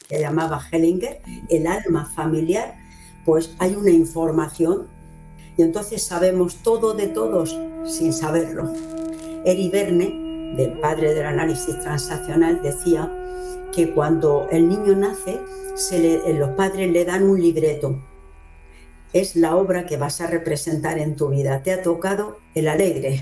que llamaba Hellinger, el alma familiar, pues hay una información y entonces sabemos todo de todos sin saberlo. Eri Verne, del padre del análisis transaccional, decía que cuando el niño nace, los padres le dan un libreto. Es la obra que vas a representar en tu vida. Te ha tocado el alegre.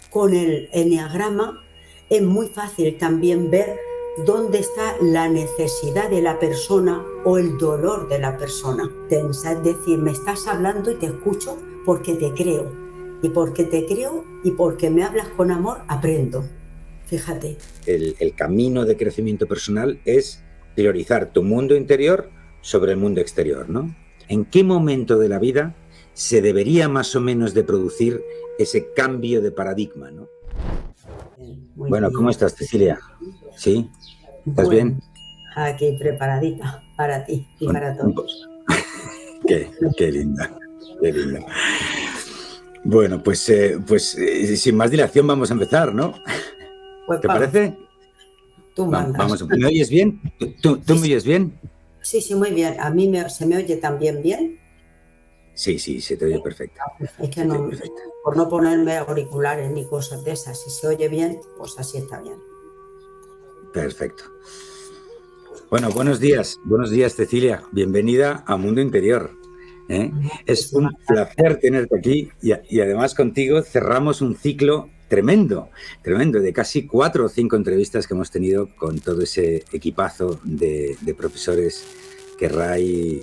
Con el eneagrama es muy fácil también ver dónde está la necesidad de la persona o el dolor de la persona. Es decir, me estás hablando y te escucho porque te creo. Y porque te creo y porque me hablas con amor, aprendo. Fíjate. El camino de crecimiento personal es priorizar tu mundo interior sobre el mundo exterior, ¿no? ¿En qué momento de la vida se debería más o menos de producir ese cambio de paradigma, ¿no? Bueno, bien. ¿Cómo estás, Cecilia? ¿Sí? ¿Estás bien? Aquí preparadita para ti y para todos. Qué linda, qué linda. Bueno, pues sin más dilación vamos a empezar, ¿no? Pues ¿Te parece? Tú mandas. Vamos, ¿me oyes bien? ¿Tú sí, me oyes bien? Sí, muy bien. ¿A mí se me oye también bien? Sí, se te oye perfecto. Es que no, por no ponerme auriculares ni cosas de esas, si se oye bien, pues así está bien. Perfecto. Bueno, buenos días, Cecilia. Bienvenida a Mundo Interior. Es un placer tenerte aquí y además contigo cerramos un ciclo tremendo, de casi 4 o 5 entrevistas que hemos tenido con todo ese equipazo de profesores que Ray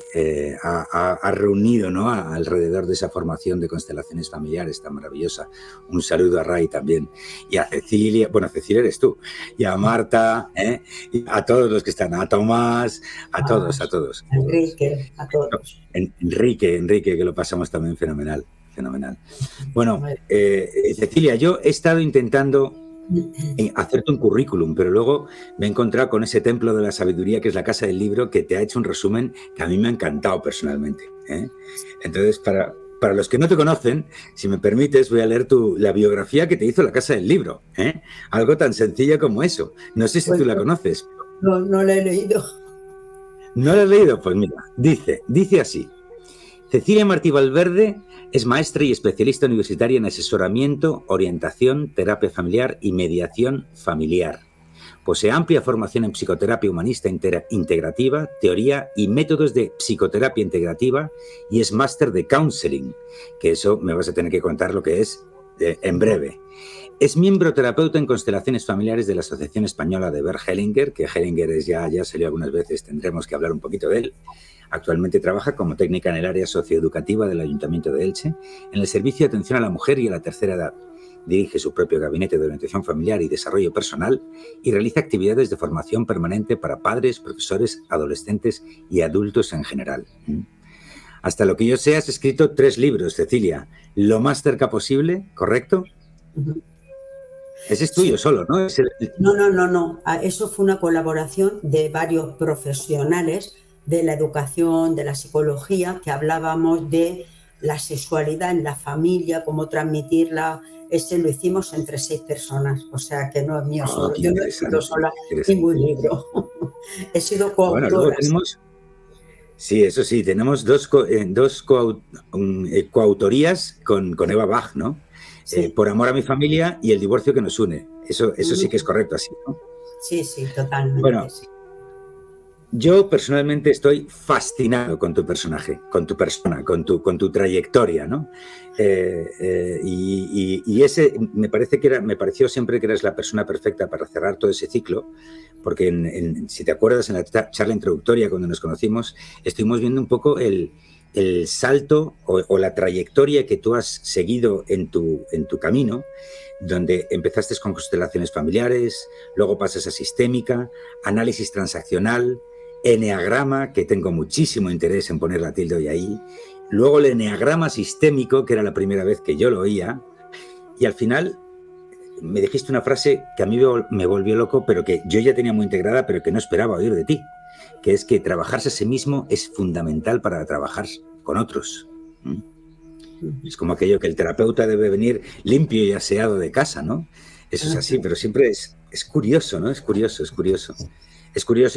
ha reunido, ¿no?, alrededor de esa formación de constelaciones familiares tan maravillosa. Un saludo a Ray también. Y a Cecilia, bueno, Cecilia eres tú, y a Marta, y a todos los que están, a Tomás, a todos. Enrique, a todos. Enrique, que lo pasamos también fenomenal. Bueno, Cecilia, yo he estado intentando hacerte un currículum, pero luego me he encontrado con ese templo de la sabiduría que es la Casa del Libro, que te ha hecho un resumen que a mí me ha encantado personalmente. Entonces, para los que no te conocen, si me permites, voy a leer la biografía que te hizo la Casa del Libro. Algo tan sencillo como eso. No sé si tú la conoces. No la he leído. ¿No la has leído? Pues mira, dice así. Cecilia Martí Valverde es maestra y especialista universitaria en asesoramiento, orientación, terapia familiar y mediación familiar. Posee amplia formación en psicoterapia humanista integrativa, teoría y métodos de psicoterapia integrativa y es máster de counseling, que eso me vas a tener que contar lo que es en breve. Es miembro terapeuta en constelaciones familiares de la Asociación Española de Bert Hellinger, que Hellinger ya salió algunas veces, tendremos que hablar un poquito de él. Actualmente trabaja como técnica en el área socioeducativa del Ayuntamiento de Elche, en el Servicio de Atención a la Mujer y a la Tercera Edad. Dirige su propio gabinete de orientación familiar y desarrollo personal y realiza actividades de formación permanente para padres, profesores, adolescentes y adultos en general. Hasta lo que yo sé, has escrito 3 libros, Cecilia. Lo más cerca posible, ¿correcto? Ese es tuyo solo, ¿no? No. Eso fue una colaboración de varios profesionales de la educación, de la psicología, que hablábamos de la sexualidad en la familia, cómo transmitirla. Ese lo hicimos entre 6 personas, o sea que no es mío solo. Yo no he escrito sola ningún libro. He sido coautora. Bueno, luego tenemos... Sí, eso sí, tenemos dos coautorías con Eva Bach, ¿no? Sí. Por amor a mi familia y el divorcio que nos une. Eso sí que es correcto, así, ¿no? Sí, totalmente. Bueno, sí. Yo personalmente estoy fascinado con tu personaje, con tu persona, con tu trayectoria, ¿no? Y ese me pareció siempre que eres la persona perfecta para cerrar todo ese ciclo, porque si te acuerdas, en la charla introductoria cuando nos conocimos, estuvimos viendo un poco el salto o la trayectoria que tú has seguido en tu camino, donde empezaste con constelaciones familiares, luego pasas a sistémica, análisis transaccional, eneagrama, que tengo muchísimo interés en poner la tilde hoy ahí, luego el eneagrama sistémico, que era la primera vez que yo lo oía, y al final me dijiste una frase que a mí me volvió loco, pero que yo ya tenía muy integrada, pero que no esperaba oír de ti, que es que trabajarse a sí mismo es fundamental para trabajar con otros. Es como aquello que el terapeuta debe venir limpio y aseado de casa, ¿no? Eso es pero siempre es curioso, ¿no? Es curioso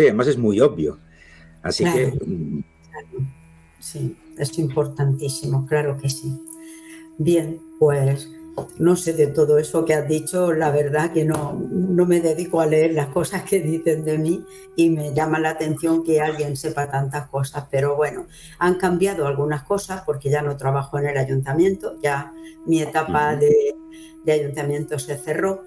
y además es muy obvio. Así Claro, que claro. Sí, es importantísimo, claro que sí. Bien, pues no sé de todo eso que has dicho, la verdad que no me dedico a leer las cosas que dicen de mí y me llama la atención que alguien sepa tantas cosas, pero bueno, han cambiado algunas cosas porque ya no trabajo en el ayuntamiento, ya mi etapa ujú. de ayuntamiento se cerró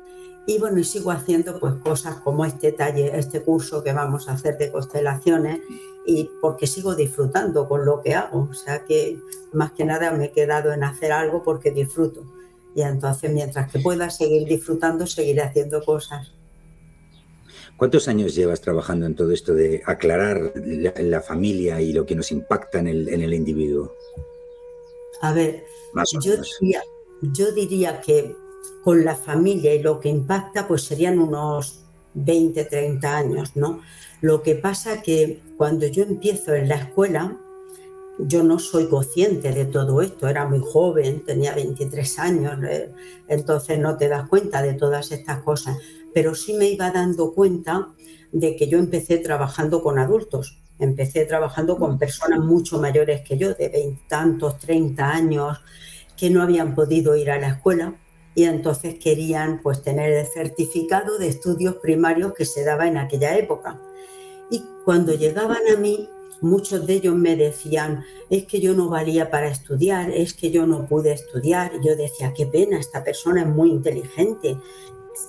y bueno, y sigo haciendo pues cosas como este taller, este curso que vamos a hacer de constelaciones y porque sigo disfrutando con lo que hago, o sea que más que nada me he quedado en hacer algo porque disfruto. Y entonces, mientras que pueda seguir disfrutando, seguiré haciendo cosas. ¿Cuántos años llevas trabajando en todo esto de aclarar la familia y lo que nos impacta en el individuo? A ver, Más o yo menos. diría, yo diría que con la familia y lo que impacta, pues serían unos 20, 30 años, ¿no? Lo que pasa que cuando yo empiezo en la escuela, yo no soy consciente de todo esto, era muy joven, tenía 23 años, entonces no te das cuenta de todas estas cosas, pero sí me iba dando cuenta de que yo empecé trabajando con adultos, empecé trabajando con personas mucho mayores que yo, de 20 tantos, 30 años, que no habían podido ir a la escuela y entonces querían pues tener el certificado de estudios primarios que se daba en aquella época. Y cuando llegaban a mí, muchos de ellos me decían, es que yo no valía para estudiar, es que yo no pude estudiar. Y yo decía, qué pena, esta persona es muy inteligente,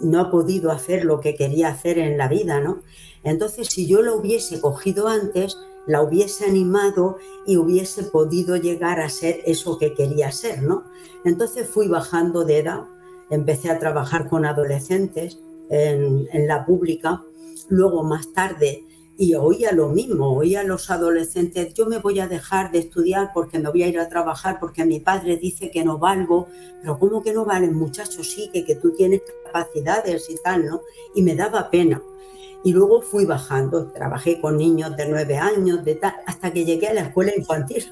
no ha podido hacer lo que quería hacer en la vida, ¿no? Entonces, si yo lo hubiese cogido antes, la hubiese animado y hubiese podido llegar a ser eso que quería ser, ¿no? Entonces fui bajando de edad, empecé a trabajar con adolescentes en la pública, luego más tarde y oía lo mismo, oía a los adolescentes, yo me voy a dejar de estudiar porque me voy a ir a trabajar porque mi padre dice que no valgo, pero ¿cómo que no vales, muchachos? Sí, que tú tienes capacidades y tal, ¿no? Y me daba pena. Y luego fui bajando, trabajé con niños de 9 años, de tal, hasta que llegué a la escuela infantil.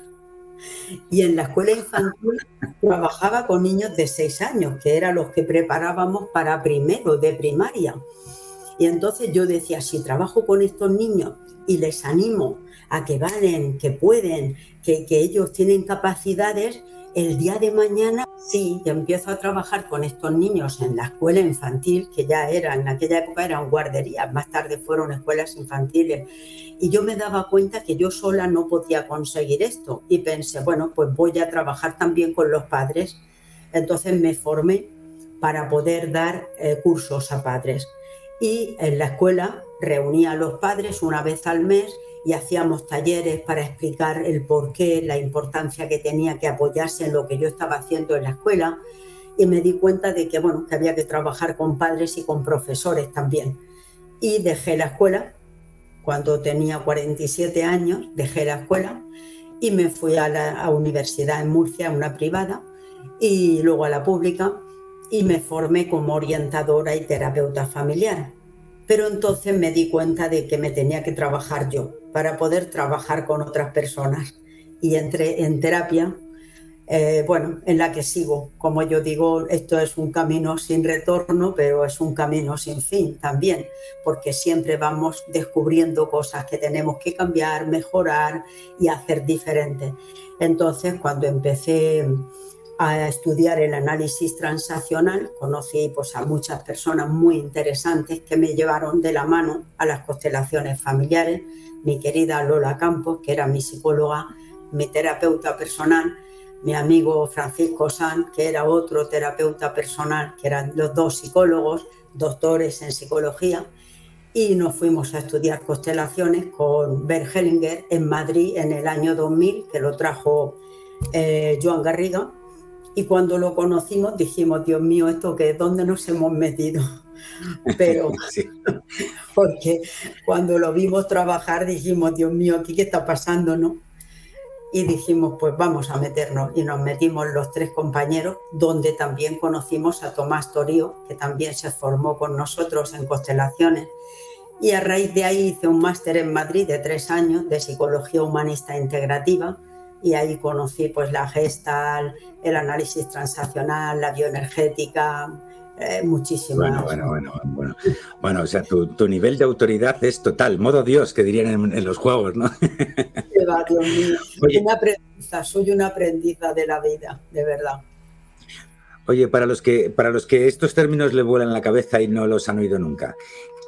Y en la escuela infantil trabajaba con niños de 6 años, que eran los que preparábamos para primero de primaria. Y entonces yo decía, si trabajo con estos niños y les animo a que valen, que pueden, que ellos tienen capacidades, el día de mañana sí, yo empiezo a trabajar con estos niños en la escuela infantil, que ya era, en aquella época eran guarderías, más tarde fueron escuelas infantiles. Y yo me daba cuenta que yo sola no podía conseguir esto. Y pensé, bueno, pues voy a trabajar también con los padres. Entonces me formé para poder dar cursos a padres y en la escuela reunía a los padres una vez al mes y hacíamos talleres para explicar el porqué, la importancia que tenía que apoyarse en lo que yo estaba haciendo en la escuela y me di cuenta de que, bueno, que había que trabajar con padres y con profesores también. Y dejé la escuela, cuando tenía 47 años, dejé la escuela y me fui a la universidad en Murcia, una privada, y luego a la pública, y me formé como orientadora y terapeuta familiar. Pero entonces me di cuenta de que me tenía que trabajar yo para poder trabajar con otras personas. Y entré en terapia, bueno, en la que sigo. Como yo digo, esto es un camino sin retorno, pero es un camino sin fin también, porque siempre vamos descubriendo cosas que tenemos que cambiar, mejorar y hacer diferente. Entonces, cuando empecé a estudiar el análisis transaccional, conocí pues, a muchas personas muy interesantes que me llevaron de la mano a las constelaciones familiares. Mi querida Lola Campos, que era mi psicóloga, mi terapeuta personal, mi amigo Francisco Sanz, que era otro terapeuta personal, que eran los dos psicólogos, doctores en psicología, y nos fuimos a estudiar constelaciones con Bert Hellinger en Madrid en el año 2000, que lo trajo Joan Garriga, y cuando lo conocimos dijimos, Dios mío, ¿esto qué es? ¿Dónde nos hemos metido? Pero Sí. porque cuando lo vimos trabajar dijimos, Dios mío, ¿aquí qué está pasando, no? Y dijimos, pues vamos a meternos. Y nos metimos los tres compañeros, donde también conocimos a Tomás Torío, que también se formó con nosotros en constelaciones. Y a raíz de ahí hice un máster en Madrid de 3 años de psicología humanista integrativa. Y ahí conocí pues la Gestalt, el análisis transaccional, la bioenergética, muchísimas. Bueno, o sea, tu nivel de autoridad es total, modo Dios, que dirían en los juegos, ¿no? Dios mío. Oye, Soy una aprendiza de la vida, de verdad. Oye, para los que estos términos le vuelan la cabeza y no los han oído nunca,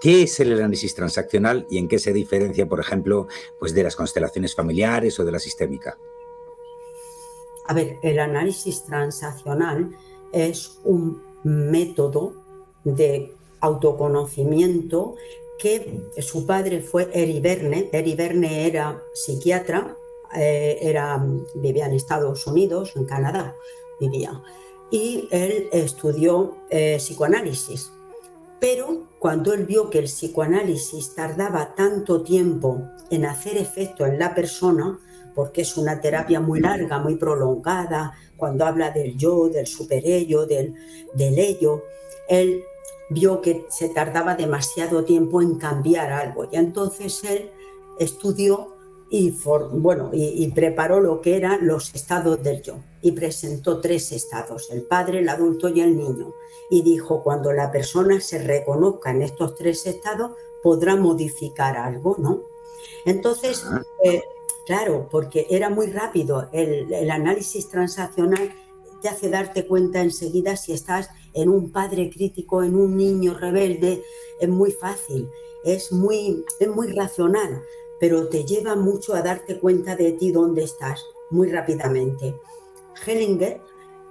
¿qué es el análisis transaccional y en qué se diferencia, por ejemplo, pues de las constelaciones familiares o de la sistémica? A ver, el análisis transaccional es un método de autoconocimiento que su padre fue Eri Verne. Eri Verne era psiquiatra, vivía en Estados Unidos, en Canadá vivía, y él estudió psicoanálisis. Pero cuando él vio que el psicoanálisis tardaba tanto tiempo en hacer efecto en la persona, porque es una terapia muy larga, muy prolongada, cuando habla del yo, del superello, del ello, él vio que se tardaba demasiado tiempo en cambiar algo. Y entonces él estudió y preparó lo que eran los estados del yo. Y presentó 3 estados, el padre, el adulto y el niño. Y dijo, cuando la persona se reconozca en estos 3 estados, podrá modificar algo, ¿no? Entonces, claro, porque era muy rápido. El análisis transaccional te hace darte cuenta enseguida si estás en un padre crítico, en un niño rebelde. Es muy fácil, es muy racional, pero te lleva mucho a darte cuenta de ti dónde estás, muy rápidamente. Hellinger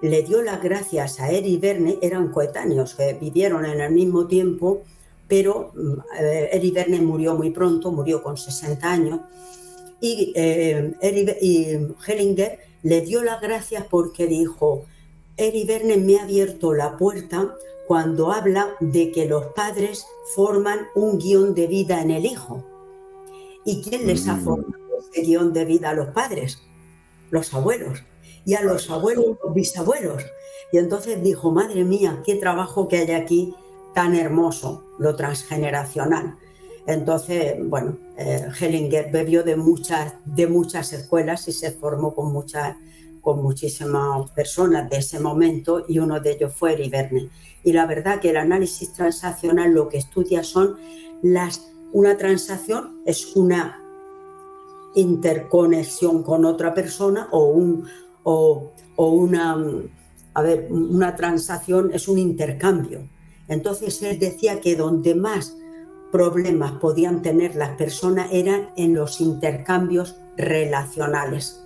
le dio las gracias a Eri Verne, eran coetáneos, que vivieron en el mismo tiempo, pero Eri Verne murió muy pronto, murió con 60 años, y Hellinger le dio las gracias porque dijo, Eri Verne me ha abierto la puerta cuando habla de que los padres forman un guión de vida en el hijo. ¿Y quién les ha formado ese guión de vida a los padres? Los abuelos. Y a los abuelos, los bisabuelos. Y entonces dijo, madre mía, qué trabajo que hay aquí tan hermoso, lo transgeneracional. Entonces, bueno, Hellinger bebió de muchas escuelas y se formó con muchísimas personas de ese momento, y uno de ellos fue Eri Verne. Y la verdad que el análisis transaccional lo que estudia son una transacción es una interconexión con otra persona una transacción es un intercambio. Entonces él decía que donde más problemas podían tener las personas eran en los intercambios relacionales.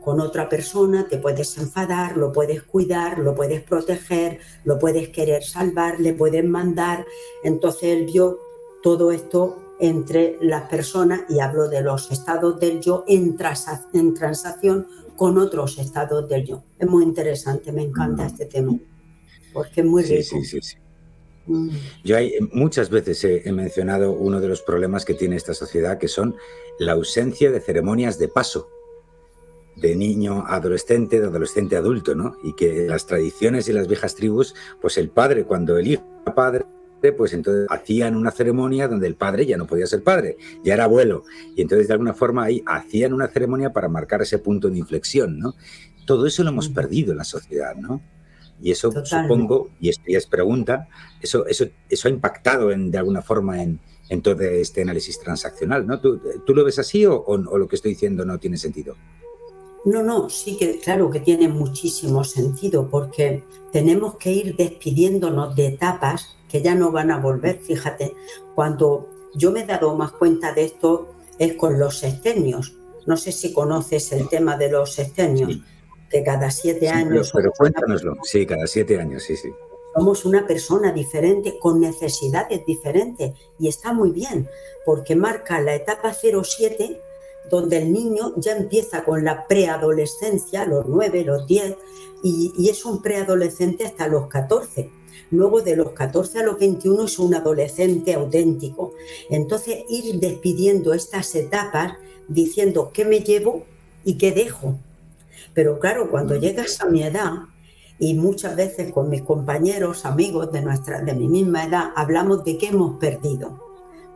Con otra persona te puedes enfadar, lo puedes cuidar, lo puedes proteger, lo puedes querer salvar, le puedes mandar. Entonces él vio todo esto entre las personas y habló de los estados del yo en transacción con otros estados del yo. Es muy interesante, me encanta este tema, porque es muy rico. Sí. Yo muchas veces he mencionado uno de los problemas que tiene esta sociedad, que son la ausencia de ceremonias de paso, de niño a adolescente, de adolescente a adulto, ¿no? Y que las tradiciones y las viejas tribus, pues el padre, cuando el hijo era padre, pues entonces hacían una ceremonia donde el padre ya no podía ser padre, ya era abuelo, y entonces de alguna forma ahí hacían una ceremonia para marcar ese punto de inflexión, ¿no? Todo eso lo hemos perdido en la sociedad, ¿no? Y eso supongo, y esto ya es pregunta, eso ha impactado de alguna forma en todo este análisis transaccional, ¿no? ¿Tú lo ves así o lo que estoy diciendo no tiene sentido? No, sí que claro que tiene muchísimo sentido, porque tenemos que ir despidiéndonos de etapas que ya no van a volver. Fíjate, cuando yo me he dado más cuenta de esto es con los sexenios. No sé si conoces el tema de los sexenios, sí. Que cada 7 años... Pero cuéntanoslo, sí, cada 7 años, sí. Somos una persona diferente, con necesidades diferentes, y está muy bien, porque marca la etapa 07, donde el niño ya empieza con la preadolescencia, los 9, los 10, y es un preadolescente hasta los 14. Luego de los 14 a los 21 es un adolescente auténtico. Entonces ir despidiendo estas etapas diciendo qué me llevo y qué dejo. Pero claro, cuando llegas a mi edad, y muchas veces con mis compañeros, amigos de mi misma edad, hablamos de qué hemos perdido.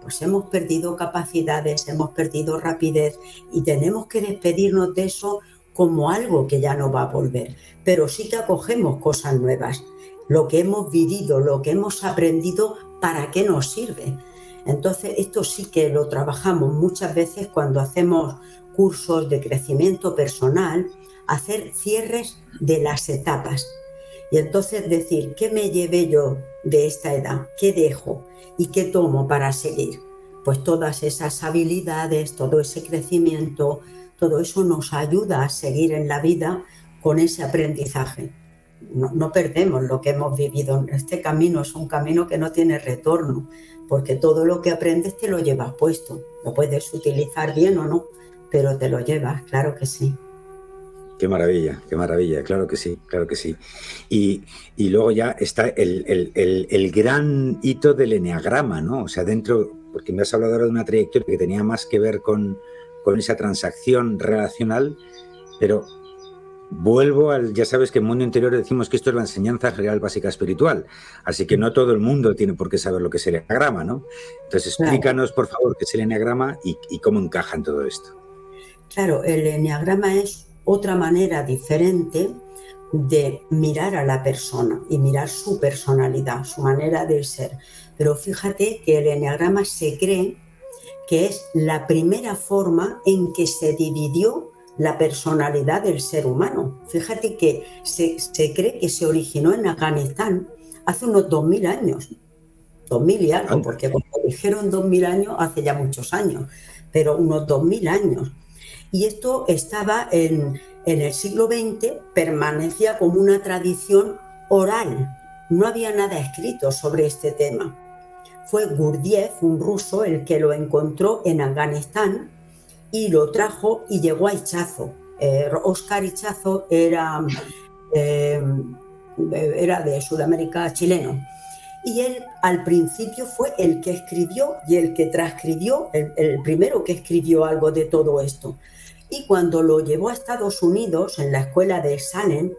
Pues hemos perdido capacidades, hemos perdido rapidez, y tenemos que despedirnos de eso como algo que ya no va a volver. Pero sí que acogemos cosas nuevas. lo que hemos vivido, lo que hemos aprendido, ¿para qué nos sirve? Entonces, esto sí que lo trabajamos muchas veces cuando hacemos cursos de crecimiento personal, hacer cierres de las etapas. Y entonces decir, ¿qué me llevé yo de esta edad? ¿Qué dejo? ¿Y qué tomo para seguir? Pues todas esas habilidades, todo ese crecimiento, todo eso nos ayuda a seguir en la vida con ese aprendizaje. No perdemos lo que hemos vivido. Este camino es un camino que no tiene retorno, porque todo lo que aprendes te lo llevas puesto. Lo puedes utilizar bien o no, pero te lo llevas, claro que sí. Qué maravilla, claro que sí, claro que sí. Y luego ya está el gran hito del eneagrama, ¿no? O sea, dentro, porque me has hablado ahora de una trayectoria que tenía más que ver con esa transacción relacional, pero vuelvo al, ya sabes que en Mundo Interior decimos que esto es la enseñanza real básica espiritual, así que no todo el mundo tiene por qué saber lo que es el eneagrama, ¿no? Entonces explícanos, por favor, qué es el eneagrama y cómo encaja en todo esto. Claro, el eneagrama es otra manera diferente de mirar a la persona y mirar su personalidad, su manera de ser. Pero fíjate que el eneagrama se cree que es la primera forma en que se dividió la personalidad del ser humano. Fíjate que se cree que se originó en Afganistán hace unos 2000 años. 2000 y algo, porque cuando dijeron 2000 años, hace ya muchos años, pero unos 2000 años. Y esto estaba en el siglo XX, permanecía como una tradición oral. No había nada escrito sobre este tema. Fue Gurdjieff, un ruso, el que lo encontró en Afganistán y lo trajo y llegó a Ichazo. Óscar Ichazo era de Sudamérica, chileno. Y él al principio fue el que escribió y el que transcribió, el primero que escribió algo de todo esto. Y cuando lo llevó a Estados Unidos, en la escuela de Salem,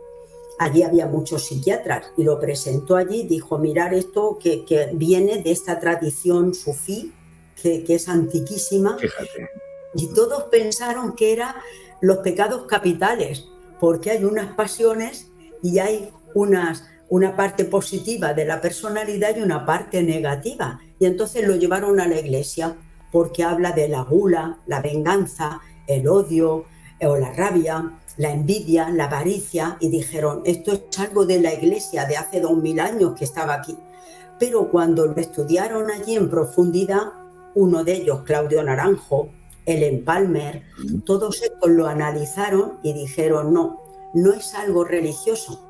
allí había muchos psiquiatras, y lo presentó allí, dijo, mirar esto que viene de esta tradición sufí, que es antiquísima. Fíjate. Y todos pensaron que eran los pecados capitales, porque hay unas pasiones y hay una parte positiva de la personalidad y una parte negativa. Y entonces lo llevaron a la iglesia, porque habla de la gula, la venganza, el odio o la rabia, la envidia, la avaricia, y dijeron, esto es algo de la iglesia de hace 2000 años que estaba aquí. Pero cuando lo estudiaron allí en profundidad, uno de ellos, Claudio Naranjo, Ellen Palmer, todos estos lo analizaron y dijeron, no es algo religioso,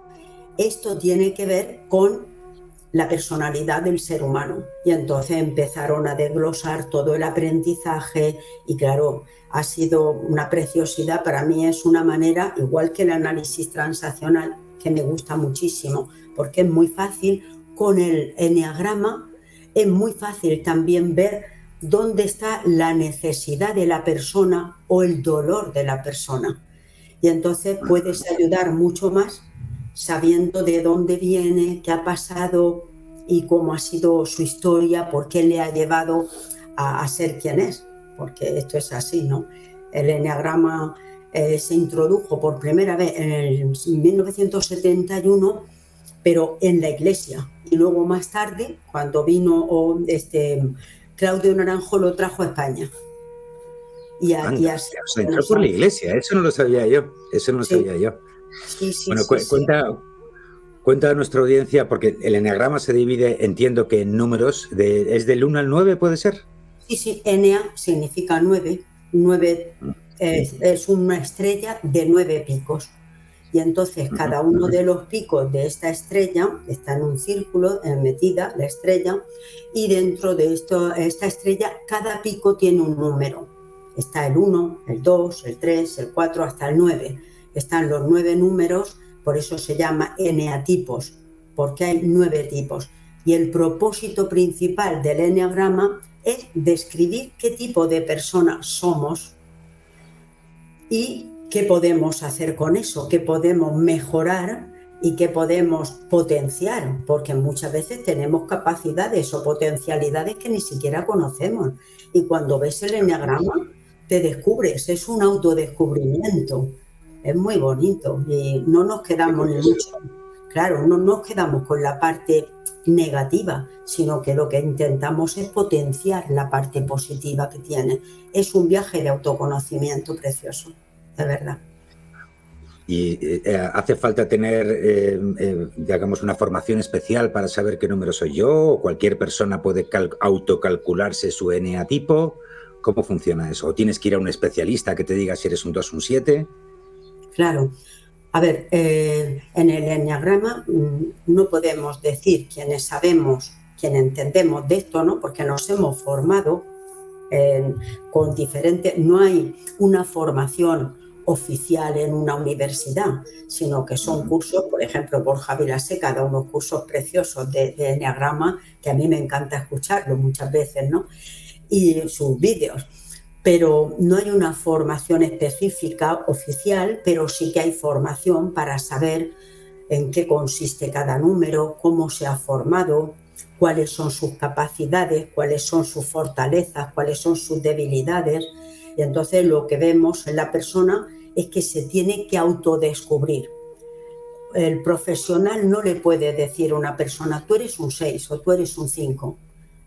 esto tiene que ver con la personalidad del ser humano. Y entonces empezaron a desglosar todo el aprendizaje y claro, ha sido una preciosidad. Para mí es una manera, igual que el análisis transaccional, que me gusta muchísimo, porque es muy fácil, con el eneagrama es muy fácil también ver dónde está la necesidad de la persona o el dolor de la persona. Y entonces puedes ayudar mucho más sabiendo de dónde viene, qué ha pasado y cómo ha sido su historia, por qué le ha llevado a ser quien es, porque esto es así, ¿no? El eneagrama se introdujo por primera vez en el 1971, pero en la iglesia, y luego más tarde, cuando vino Claudio Naranjo, lo trajo a España. Y así, o sea, entró por la iglesia, eso no lo sabía yo, sabía yo. Sí, bueno, cuenta a nuestra audiencia, porque el eneagrama se divide, entiendo que en números, ¿es del 1 al 9, puede ser? Sí, Enea significa 9, 9 es una estrella de 9 picos. Y entonces cada uno de los picos de esta estrella está en un círculo metida, la estrella, y dentro de esta estrella cada pico tiene un número. Está el 1, el 2, el 3, el 4, hasta el 9. Están los 9 números, por eso se llama eneatipos, porque hay 9 tipos. Y el propósito principal del eneagrama es describir qué tipo de persona somos y qué podemos hacer con eso, qué podemos mejorar y qué podemos potenciar, porque muchas veces tenemos capacidades o potencialidades que ni siquiera conocemos. Y cuando ves el eneagrama, te descubres, es un autodescubrimiento. Es muy bonito y no nos quedamos ni mucho. claro, no nos quedamos con la parte negativa, sino que lo que intentamos es potenciar la parte positiva que tiene. Es un viaje de autoconocimiento precioso, de verdad. Y hace falta tener, digamos, una formación especial para saber qué número soy yo, o cualquier persona puede autocalcularse su NA tipo. ¿Cómo funciona eso? ¿O tienes que ir a un especialista que te diga si eres un 2 o un 7? Claro. A ver, en el enneagrama no podemos decir quienes sabemos, quienes entendemos de esto, ¿no? Porque nos hemos formado con diferentes, no hay una formación oficial en una universidad, sino que son cursos, por ejemplo, Borja Vilaseca da unos cursos preciosos de enneagrama que a mí me encanta escucharlo muchas veces, ¿no? Y sus vídeos. Pero no hay una formación específica oficial, pero sí que hay formación para saber en qué consiste cada número, cómo se ha formado, cuáles son sus capacidades, cuáles son sus fortalezas, cuáles son sus debilidades. Y entonces lo que vemos en la persona es que se tiene que autodescubrir. El profesional no le puede decir a una persona, tú eres un 6 o tú eres un 5.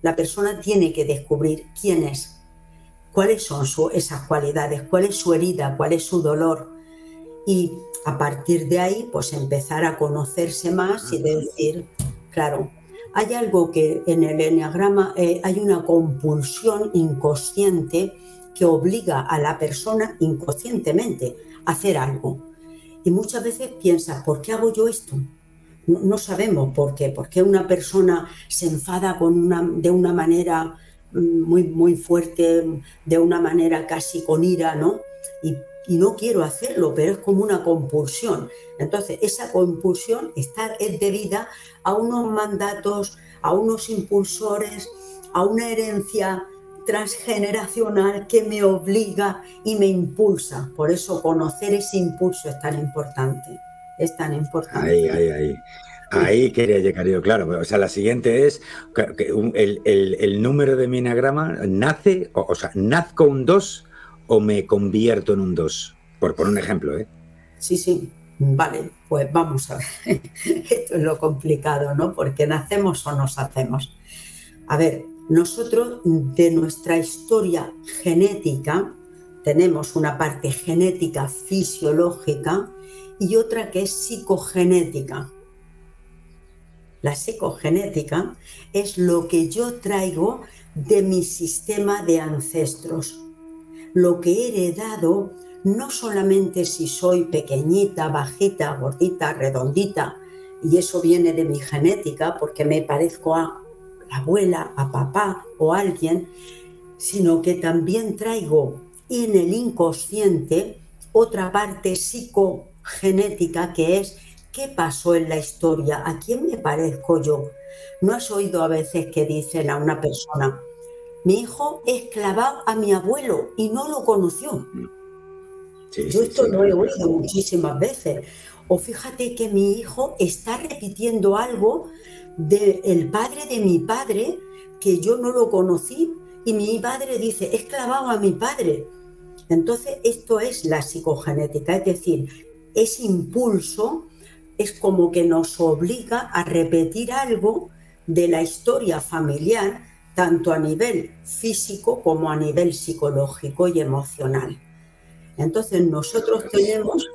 La persona tiene que descubrir quién es. ¿Cuáles son esas cualidades? ¿Cuál es su herida? ¿Cuál es su dolor? Y a partir de ahí, pues empezar a conocerse más y decir, claro, hay algo que en el enneagrama hay una compulsión inconsciente que obliga a la persona inconscientemente a hacer algo. Y muchas veces piensas, ¿por qué hago yo esto? No sabemos por qué. ¿Por qué una persona se enfada de una manera muy fuerte, de una manera casi con ira, ¿no? Y no quiero hacerlo, pero es como una compulsión. Entonces, esa compulsión es debida a unos mandatos, a unos impulsores, a una herencia transgeneracional que me obliga y me impulsa. Por eso conocer ese impulso es tan importante. Es tan importante. Ahí quería llegar yo, claro. O sea, la siguiente es que el número de mi enneagrama nace, o sea, nazco un 2 o me convierto en un 2, por un ejemplo, ¿eh? Sí, vale, pues vamos a ver. Esto es lo complicado, ¿no? Porque nacemos o nos hacemos. A ver, nosotros de nuestra historia genética tenemos una parte genética fisiológica y otra que es psicogenética. La psicogenética es lo que yo traigo de mi sistema de ancestros, lo que he heredado, no solamente si soy pequeñita, bajita, gordita, redondita, y eso viene de mi genética porque me parezco a la abuela, a papá o a alguien, sino que también traigo en el inconsciente otra parte psicogenética que es ¿qué pasó en la historia? ¿A quién me parezco yo? ¿No has oído a veces que dicen a una persona, mi hijo esclavaba a mi abuelo y no lo conoció? Yo esto lo he oído muchísimas veces. O fíjate que mi hijo está repitiendo algo del padre de mi padre que yo no lo conocí y mi padre dice, he esclavado a mi padre. Entonces esto es la psicogenética, es decir, ese impulso es como que nos obliga a repetir algo de la historia familiar, tanto a nivel físico como a nivel psicológico y emocional. Entonces nosotros tenemos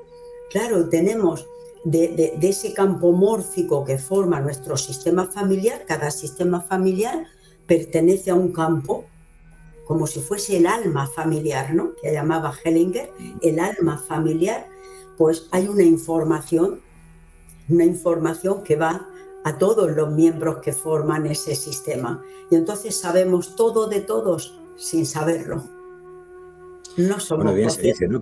de ese campo mórfico que forma nuestro sistema familiar, cada sistema familiar pertenece a un campo, como si fuese el alma familiar, ¿no? Que llamaba Hellinger, el alma familiar, pues hay una información que va a todos los miembros que forman ese sistema. Y entonces sabemos todo de todos sin saberlo. No somos bien se dice, ¿no?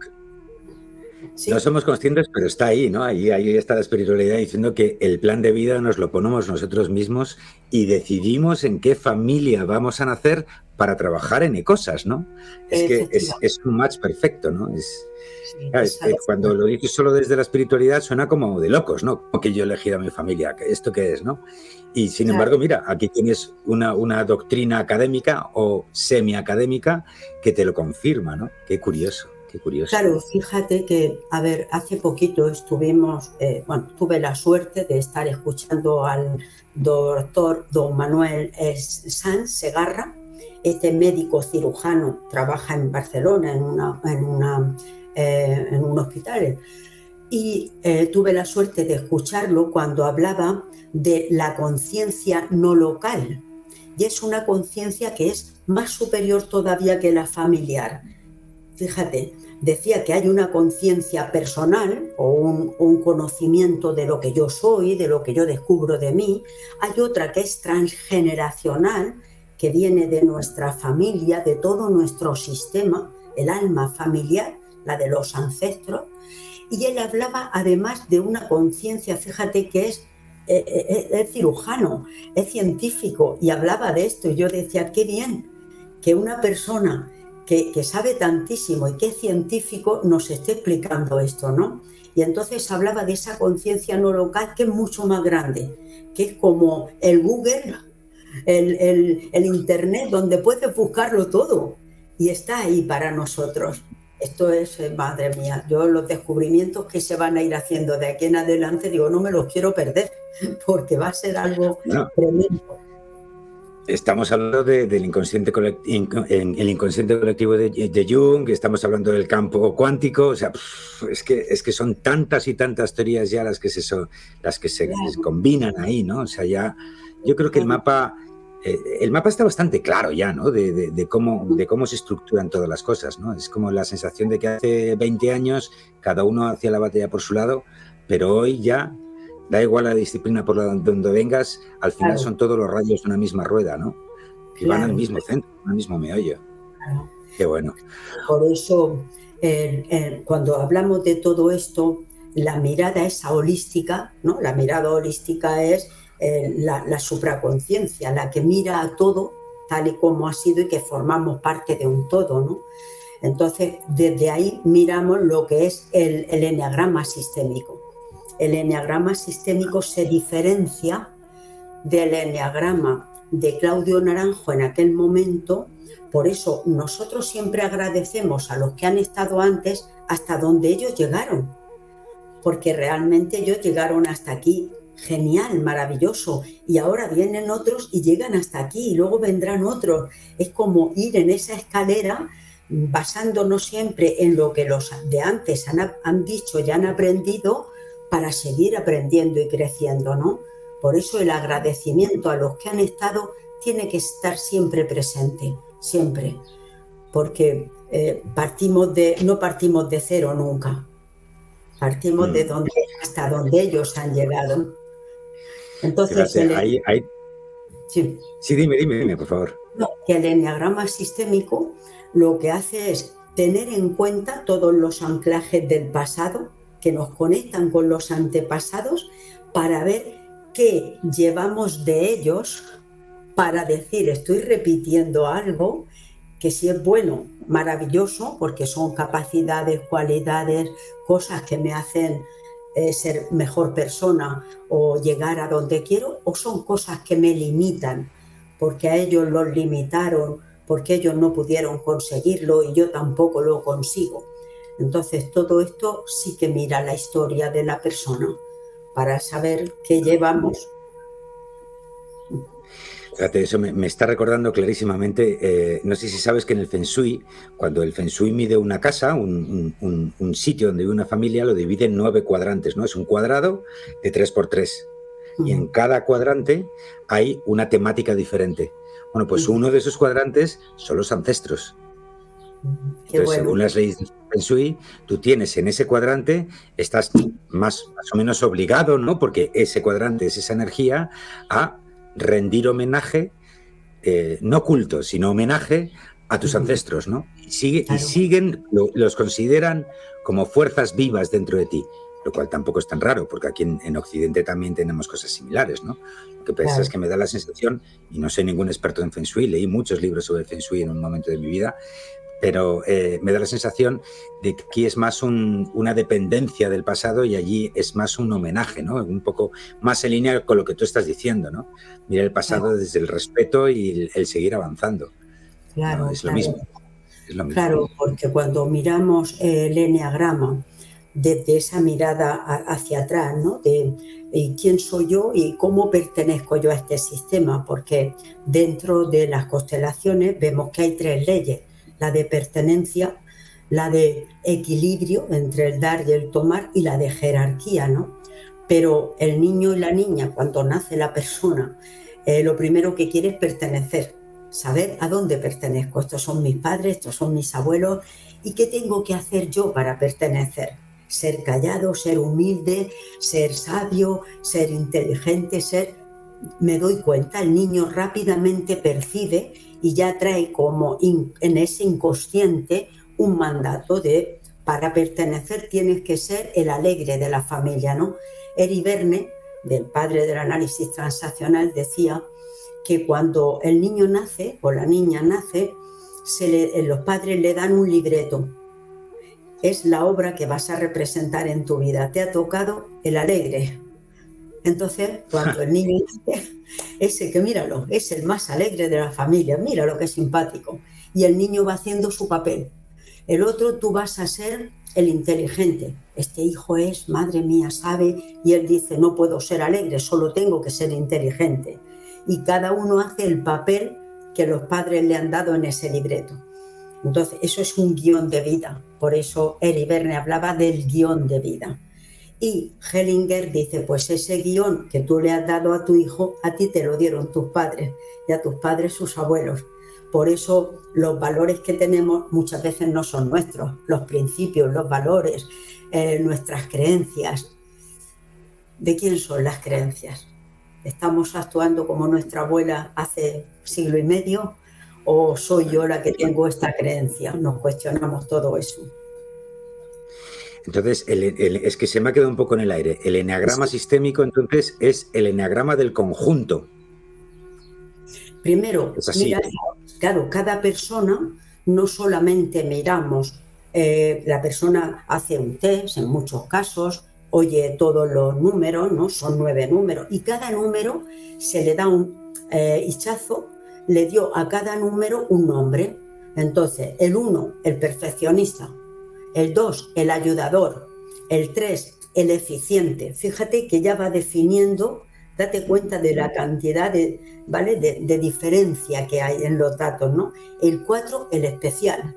Sí. No somos conscientes, pero está ahí, ¿no? Ahí está la espiritualidad diciendo que el plan de vida nos lo ponemos nosotros mismos y decidimos en qué familia vamos a nacer para trabajar en cosas, ¿no? Es que es un match perfecto, ¿no? Cuando lo dices solo desde la espiritualidad suena como de locos, ¿no? Como que yo he elegido a mi familia, ¿esto qué es, no? Y sin embargo, mira, aquí tienes una doctrina académica o semiacadémica que te lo confirma, ¿no? Qué curioso. Qué curioso. Claro, fíjate que, a ver, hace poquito estuvimos, tuve la suerte de estar escuchando al doctor don Manuel Sanz Segarra. Este médico cirujano trabaja en Barcelona en un hospital, y tuve la suerte de escucharlo cuando hablaba de la conciencia no local, y es una conciencia que es más superior todavía que la familiar. Fíjate, decía que hay una conciencia personal o un conocimiento de lo que yo soy, de lo que yo descubro de mí. Hay otra que es transgeneracional, que viene de nuestra familia, de todo nuestro sistema, el alma familiar, la de los ancestros. Y él hablaba además de una conciencia, fíjate que es cirujano, es científico, y hablaba de esto. Y yo decía, qué bien que una persona que sabe tantísimo y que es científico nos esté explicando esto, ¿no? Y entonces hablaba de esa conciencia no local, que es mucho más grande, que es como el Google, el Internet, donde puedes buscarlo todo y está ahí para nosotros. Esto es, madre mía, yo los descubrimientos que se van a ir haciendo de aquí en adelante, digo, no me los quiero perder, porque va a ser algo tremendo. Estamos hablando del inconsciente el inconsciente colectivo de Jung, estamos hablando del campo cuántico, o sea, es que son tantas y tantas teorías ya las que se combinan ahí, ¿no? O sea, ya yo creo que el mapa está bastante claro ya, ¿no? De cómo se estructuran todas las cosas, ¿no? Es como la sensación de que hace 20 años cada uno hacía la batalla por su lado, pero hoy ya da igual la disciplina por donde vengas, al final son todos los rayos de una misma rueda, ¿no? Que van al mismo centro, al mismo meollo. Claro. Qué bueno. Por eso, cuando hablamos de todo esto, la mirada esa holística, ¿no? La mirada holística es la supraconciencia, la que mira a todo tal y como ha sido y que formamos parte de un todo, ¿no? Entonces, desde ahí miramos lo que es el eneagrama sistémico. El eneagrama sistémico se diferencia del eneagrama de Claudio Naranjo en aquel momento. Por eso nosotros siempre agradecemos a los que han estado antes hasta donde ellos llegaron, porque realmente ellos llegaron hasta aquí, genial, maravilloso, y ahora vienen otros y llegan hasta aquí y luego vendrán otros. Es como ir en esa escalera basándonos siempre en lo que los de antes han dicho y han aprendido, para seguir aprendiendo y creciendo, ¿no? Por eso el agradecimiento a los que han estado tiene que estar siempre presente, siempre, porque no partimos de cero nunca, partimos de hasta donde ellos han llegado. Entonces, fíjate, sí, dime, por favor. Que el eneagrama sistémico lo que hace es tener en cuenta todos los anclajes del pasado que nos conectan con los antepasados, para ver qué llevamos de ellos, para decir, estoy repitiendo algo, que si es bueno, maravilloso, porque son capacidades, cualidades, cosas que me hacen ser mejor persona o llegar a donde quiero, o son cosas que me limitan, porque a ellos los limitaron, porque ellos no pudieron conseguirlo y yo tampoco lo consigo. Entonces todo esto sí que mira la historia de la persona para saber qué llevamos. Fíjate, eso me está recordando clarísimamente, no sé si sabes que en el Feng Shui, cuando el Feng Shui mide una casa, un sitio donde vive una familia, lo divide en 9 cuadrantes, ¿no? Es un cuadrado de 3x3 y en cada cuadrante hay una temática diferente. Bueno, pues uno de esos cuadrantes son los ancestros. Entonces, según las leyes del Feng Shui, tú tienes en ese cuadrante, estás más o menos obligado, ¿no? Porque ese cuadrante es esa energía, a rendir homenaje, no culto, sino homenaje a tus ancestros, ¿no? Y siguen, los consideran como fuerzas vivas dentro de ti, lo cual tampoco es tan raro, porque aquí en Occidente también tenemos cosas similares, ¿no? Lo que pasa es que me da la sensación, y no soy ningún experto en Feng Shui, leí muchos libros sobre Feng Shui en un momento de mi vida, pero me da la sensación de que aquí es más una dependencia del pasado y allí es más un homenaje, ¿no? Un poco más en línea con lo que tú estás diciendo, ¿no? Mira el pasado desde el respeto y el seguir avanzando. Claro, ¿no? Es lo mismo. es lo mismo. Claro, porque cuando miramos el eneagrama desde esa mirada hacia atrás, ¿no? De quién soy yo y cómo pertenezco yo a este sistema, porque dentro de las constelaciones vemos que hay 3 leyes: la de pertenencia, la de equilibrio entre el dar y el tomar, y la de jerarquía, ¿no? Pero el niño y la niña, cuando nace la persona, lo primero que quiere es pertenecer, saber a dónde pertenezco. Estos son mis padres, estos son mis abuelos, ¿y qué tengo que hacer yo para pertenecer? Ser callado, ser humilde, ser sabio, ser inteligente, Me doy cuenta, el niño rápidamente percibe y ya trae como en ese inconsciente un mandato de: para pertenecer tienes que ser el alegre de la familia, ¿no? Eri Verne, del padre del análisis transaccional, decía que cuando el niño nace o la niña nace, los padres le dan un libreto. Es la obra que vas a representar en tu vida. Te ha tocado el alegre. Entonces, cuando el niño dice, ese que míralo, es el más alegre de la familia, míralo que simpático, y el niño va haciendo su papel. El otro, tú vas a ser el inteligente. Este hijo es, madre mía, sabe, y él dice: no puedo ser alegre, solo tengo que ser inteligente. Y cada uno hace el papel que los padres le han dado en ese libreto. Entonces, eso es un guión de vida. Por eso Eri Verne hablaba del guión de vida. Y Hellinger dice: pues ese guión que tú le has dado a tu hijo, a ti te lo dieron tus padres, y a tus padres sus abuelos. Por eso los valores que tenemos muchas veces no son nuestros, los principios, los valores, nuestras creencias. ¿De quién son las creencias? ¿Estamos actuando como nuestra abuela hace siglo y medio? ¿O soy yo la que tengo esta creencia? Nos cuestionamos todo eso. Entonces, es que se me ha quedado un poco en el aire. El eneagrama sistémico, entonces, es el eneagrama del conjunto. Primero, es así. Mira, claro, cada persona no solamente miramos, la persona hace un test en muchos casos, oye todos los números, ¿no? Son 9 números, y cada número se le da un hachazo, le dio a cada número un nombre. Entonces, el 1, el perfeccionista; el 2, el ayudador; el 3, el eficiente. Fíjate que ya va definiendo, date cuenta de la cantidad de diferencia que hay en los datos, ¿no? El 4, el especial;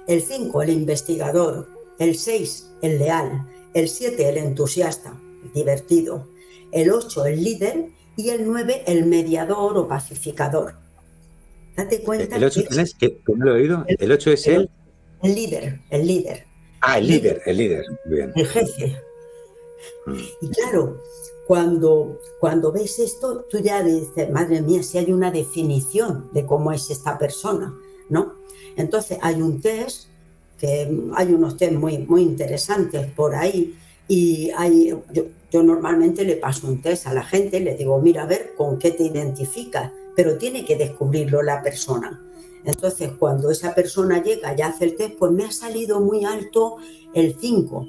el 5, el investigador; el 6, el leal; el 7, el entusiasta, divertido; el 8, el líder; y el 9, el mediador o pacificador. Date cuenta. ¿El 8 quién es? Que no lo he oído. El 8 es el líder. Ah, el líder. Bien. El jefe. Y claro, cuando ves esto, tú ya dices: madre mía, si hay una definición de cómo es esta persona, ¿no? Entonces hay un test, que hay unos test muy interesantes por ahí, y yo normalmente le paso un test a la gente, le digo: mira, a ver con qué te identificas, pero tiene que descubrirlo la persona. Entonces, cuando esa persona llega y hace el test, pues me ha salido muy alto el 5.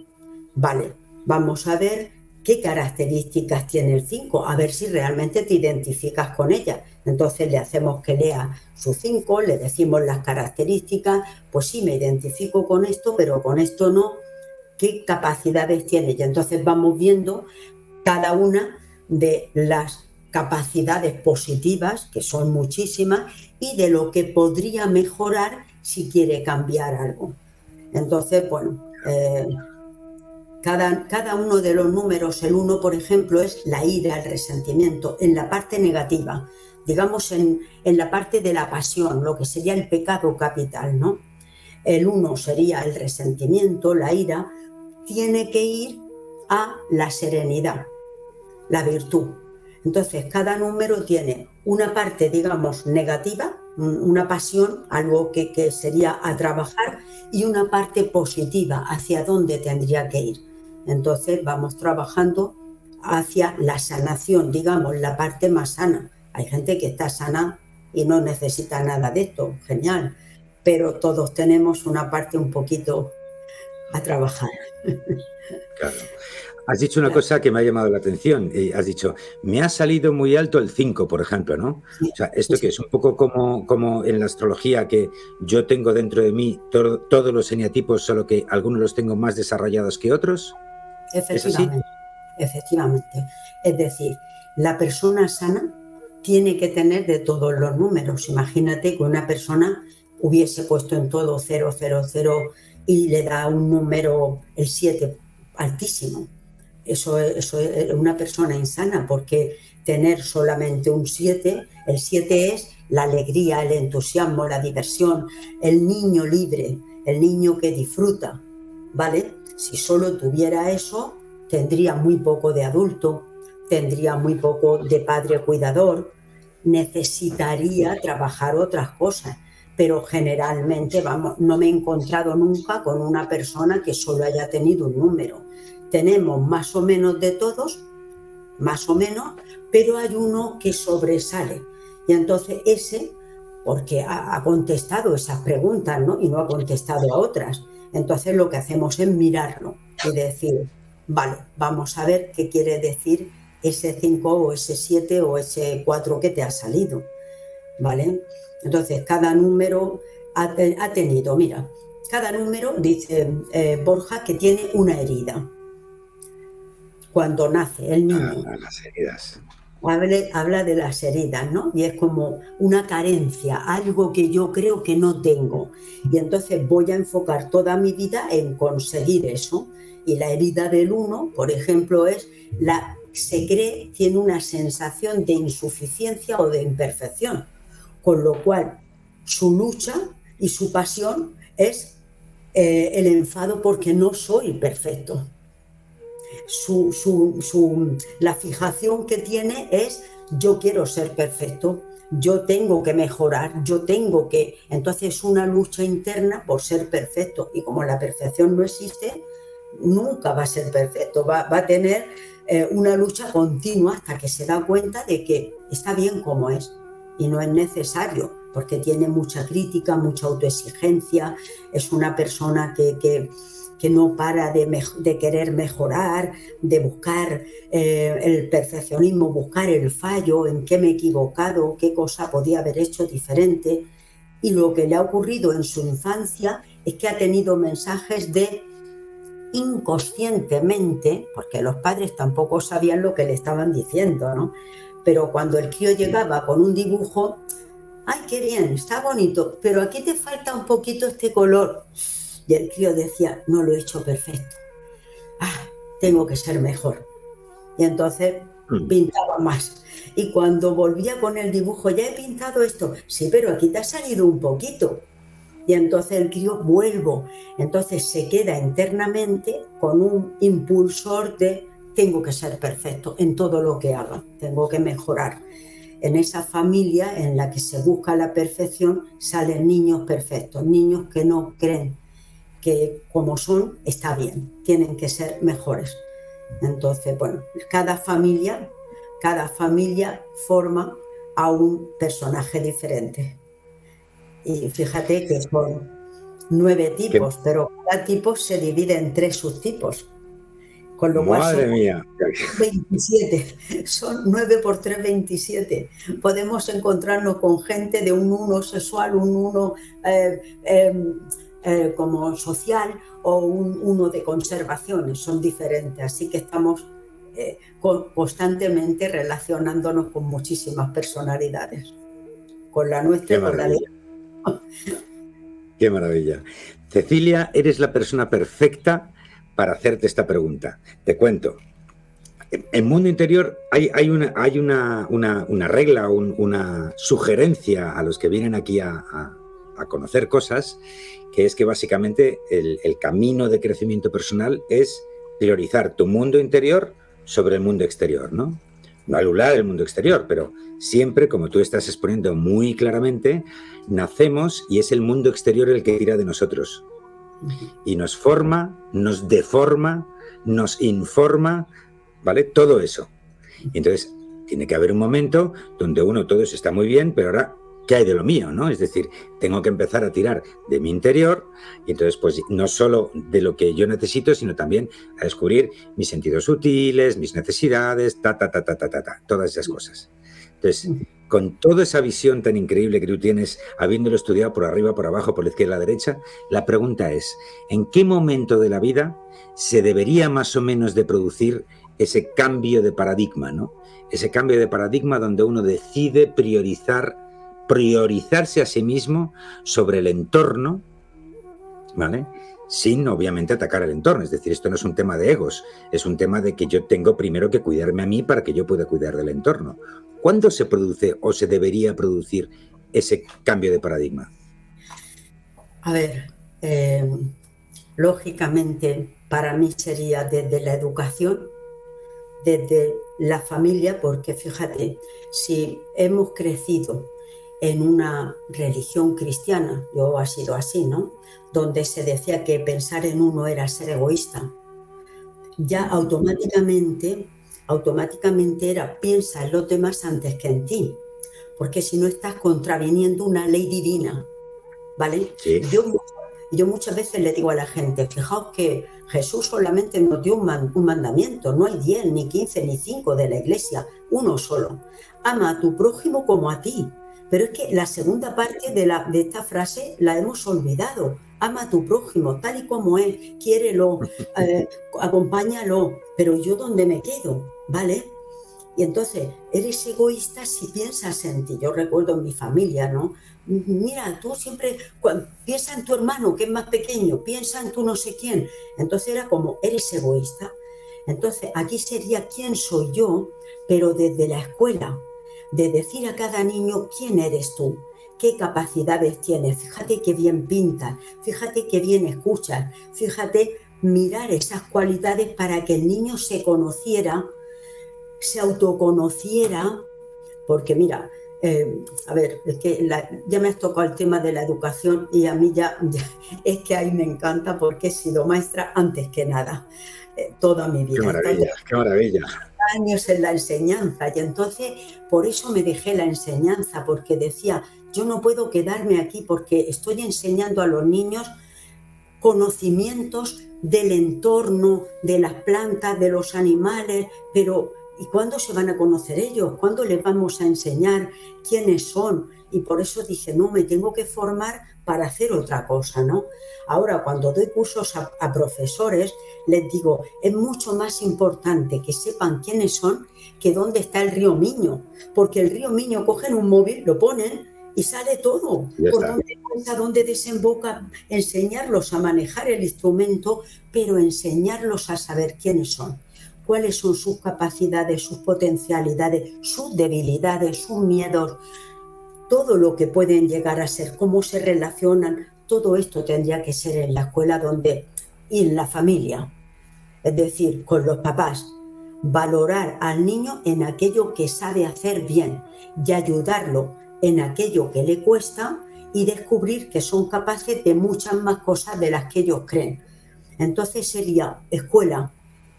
Vale, vamos a ver qué características tiene el 5, a ver si realmente te identificas con ella. Entonces le hacemos que lea su 5, le decimos las características: pues sí, me identifico con esto, pero con esto no. ¿Qué capacidades tiene? Y entonces vamos viendo cada una de las capacidades positivas, que son muchísimas, y de lo que podría mejorar si quiere cambiar algo. Entonces, bueno, cada uno de los números, el 1, por ejemplo, es la ira, el resentimiento, en la parte negativa, digamos en la parte de la pasión, lo que sería el pecado capital, ¿no? El 1 sería el resentimiento, la ira, tiene que ir a la serenidad, la virtud. Entonces, cada número tiene una parte, digamos, negativa, una pasión, algo que sería a trabajar, y una parte positiva, hacia dónde tendría que ir. Entonces, vamos trabajando hacia la sanación, digamos, la parte más sana. Hay gente que está sana y no necesita nada de esto, genial, pero todos tenemos una parte un poquito a trabajar. Claro. Has dicho una cosa que me ha llamado la atención. Has dicho, me ha salido muy alto el 5, por ejemplo, ¿no? Sí, O sea, esto que es un poco como en la astrología, que yo tengo dentro de mí todos los eneatipos, solo que algunos los tengo más desarrollados que otros. ¿Es así? efectivamente, efectivamente. Es decir, la persona sana tiene que tener de todos los números. Imagínate que una persona hubiese puesto en todo 0, 0, 0 y le da un número, el 7, altísimo. Eso es una persona insana, porque tener solamente un 7, el 7 es la alegría, el entusiasmo, la diversión, el niño libre, el niño que disfruta, ¿vale? Si solo tuviera eso, tendría muy poco de adulto, tendría muy poco de padre cuidador, necesitaría trabajar otras cosas, pero generalmente, vamos, no me he encontrado nunca con una persona que solo haya tenido un número. Tenemos más o menos de todos, más o menos, pero hay uno que sobresale. Y entonces ese, porque ha contestado esas preguntas, ¿no? Y no ha contestado a otras. Entonces lo que hacemos es mirarlo y decir, vale, vamos a ver qué quiere decir ese 5 o ese 7 o ese 4 que te ha salido, ¿vale? Entonces cada número ha tenido, mira, cada número dice Borja que tiene una herida cuando nace el niño. Las heridas. Habla de las heridas, ¿no? Y es como una carencia, algo que yo creo que no tengo. Y entonces voy a enfocar toda mi vida en conseguir eso. Y la herida del 1, por ejemplo, se cree, tiene una sensación de insuficiencia o de imperfección. Con lo cual, su lucha y su pasión es el enfado porque no soy perfecto. La fijación que tiene es yo quiero ser perfecto, yo tengo que mejorar, yo tengo que... Entonces es una lucha interna por ser perfecto, y como la perfección no existe, nunca va a ser perfecto, va a tener una lucha continua hasta que se da cuenta de que está bien como es y no es necesario, porque tiene mucha crítica, mucha autoexigencia, es una persona que no para de querer mejorar, de buscar el perfeccionismo, buscar el fallo, en qué me he equivocado, qué cosa podía haber hecho diferente. Y lo que le ha ocurrido en su infancia es que ha tenido mensajes de inconscientemente, porque los padres tampoco sabían lo que le estaban diciendo, ¿no? Pero cuando el crío llegaba con un dibujo, ¡ay, qué bien, está bonito, pero aquí te falta un poquito este color! Y el crío decía, no lo he hecho perfecto. Tengo que ser mejor. Y entonces pintaba más. Y cuando volvía con el dibujo, ya he pintado esto. Sí, pero aquí te ha salido un poquito. Y entonces el crío vuelvo. Entonces se queda internamente con un impulsor de tengo que ser perfecto en todo lo que haga. Tengo que mejorar. En esa familia en la que se busca la perfección salen niños perfectos, niños que no creen que como son está bien, tienen que ser mejores. Entonces, bueno, cada familia forma a un personaje diferente. Y fíjate que son 9 tipos, pero cada tipo se divide en 3 subtipos. Con lo cual Madre mía. 27, son 9 por 3, 27. Podemos encontrarnos con gente de un 1 sexual, un 1 como social o un 1 de conservaciones, son diferentes. Así que estamos constantemente relacionándonos con muchísimas personalidades, con la nuestra y con la de... Qué maravilla. Cecilia, eres la persona perfecta para hacerte esta pregunta. Te cuento. En Mundo Interior hay una regla, una sugerencia a los que vienen aquí a conocer cosas, que es que básicamente el camino de crecimiento personal es priorizar tu mundo interior sobre el mundo exterior, ¿no? No anular el mundo exterior, pero siempre, como tú estás exponiendo muy claramente, nacemos y es el mundo exterior el que tira de nosotros. Y nos forma, nos deforma, nos informa, ¿vale? Todo eso. Y entonces tiene que haber un momento donde todo eso está muy bien, pero ahora ¿qué hay de lo mío, no? Es decir, tengo que empezar a tirar de mi interior y entonces pues no solo de lo que yo necesito, sino también a descubrir mis sentidos sutiles, mis necesidades, todas esas cosas. Entonces, con toda esa visión tan increíble que tú tienes, habiéndolo estudiado por arriba, por abajo, por la izquierda, la derecha, la pregunta es, ¿en qué momento de la vida se debería más o menos de producir ese cambio de paradigma, ¿no? Ese cambio de paradigma donde uno decide priorizarse a sí mismo sobre el entorno, ¿vale? Sin, obviamente, atacar el entorno. Es decir, esto no es un tema de egos, es un tema de que yo tengo primero que cuidarme a mí para que yo pueda cuidar del entorno. ¿Cuándo se produce o se debería producir ese cambio de paradigma? A ver, lógicamente, para mí sería desde la educación, desde la familia, porque fíjate, si hemos crecido en una religión cristiana, yo ha sido así, ¿no? Donde se decía que pensar en uno era ser egoísta, ya automáticamente era piensa en los demás antes que en ti, porque si no estás contraviniendo una ley divina, ¿vale? Sí. Yo muchas veces le digo a la gente, fijaos que Jesús solamente nos dio un mandamiento, no hay 10, ni 15, ni 5 de la iglesia, uno solo. Ama a tu prójimo como a ti. Pero es que la segunda parte de esta frase la hemos olvidado. Ama a tu prójimo tal y como es, quiérelo, acompáñalo, pero yo ¿dónde me quedo? ¿Vale? Y entonces, eres egoísta si piensas en ti. Yo recuerdo en mi familia, ¿no? Mira, tú siempre piensa en tu hermano que es más pequeño, piensa en tu no sé quién. Entonces era como, eres egoísta. Entonces, aquí sería quién soy yo, pero desde la escuela, de decir a cada niño quién eres tú, qué capacidades tienes, fíjate qué bien pintas, fíjate qué bien escuchas, fíjate mirar esas cualidades para que el niño se conociera, se autoconociera, porque mira, a ver, es que ya me has tocado el tema de la educación y a mí ya es que ahí me encanta porque he sido maestra antes que nada, toda mi vida. Qué maravilla, qué maravilla. Años en la enseñanza y entonces por eso me dejé la enseñanza, porque decía, yo no puedo quedarme aquí porque estoy enseñando a los niños conocimientos del entorno, de las plantas, de los animales, pero ¿y cuándo se van a conocer ellos? ¿Cuándo les vamos a enseñar quiénes son? Y por eso dije, no, me tengo que formar para hacer otra cosa, ¿no? Ahora, cuando doy cursos a profesores, les digo, es mucho más importante que sepan quiénes son que dónde está el río Miño, porque el río Miño cogen un móvil, lo ponen y sale todo, por dónde pasa, dónde desemboca, enseñarlos a manejar el instrumento, pero enseñarlos a saber quiénes son, cuáles son sus capacidades, sus potencialidades, sus debilidades, sus miedos, todo lo que pueden llegar a ser, cómo se relacionan. Todo esto tendría que ser en la escuela y en la familia, es decir, con los papás, valorar al niño en aquello que sabe hacer bien y ayudarlo en aquello que le cuesta y descubrir que son capaces de muchas más cosas de las que ellos creen. Entonces sería escuela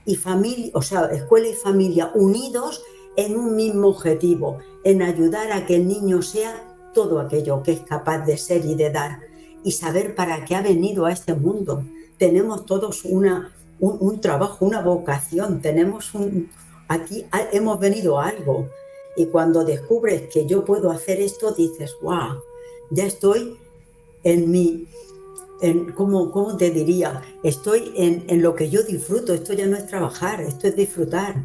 y familia, o sea, escuela y familia unidos en un mismo objetivo, en ayudar a que el niño sea todo aquello que es capaz de ser y de dar y saber para qué ha venido a este mundo. Tenemos todos un trabajo, una vocación, aquí hemos venido a algo. Y cuando descubres que yo puedo hacer esto, dices, wow, ya estoy ¿cómo te diría? Estoy en lo que yo disfruto, esto ya no es trabajar, esto es disfrutar.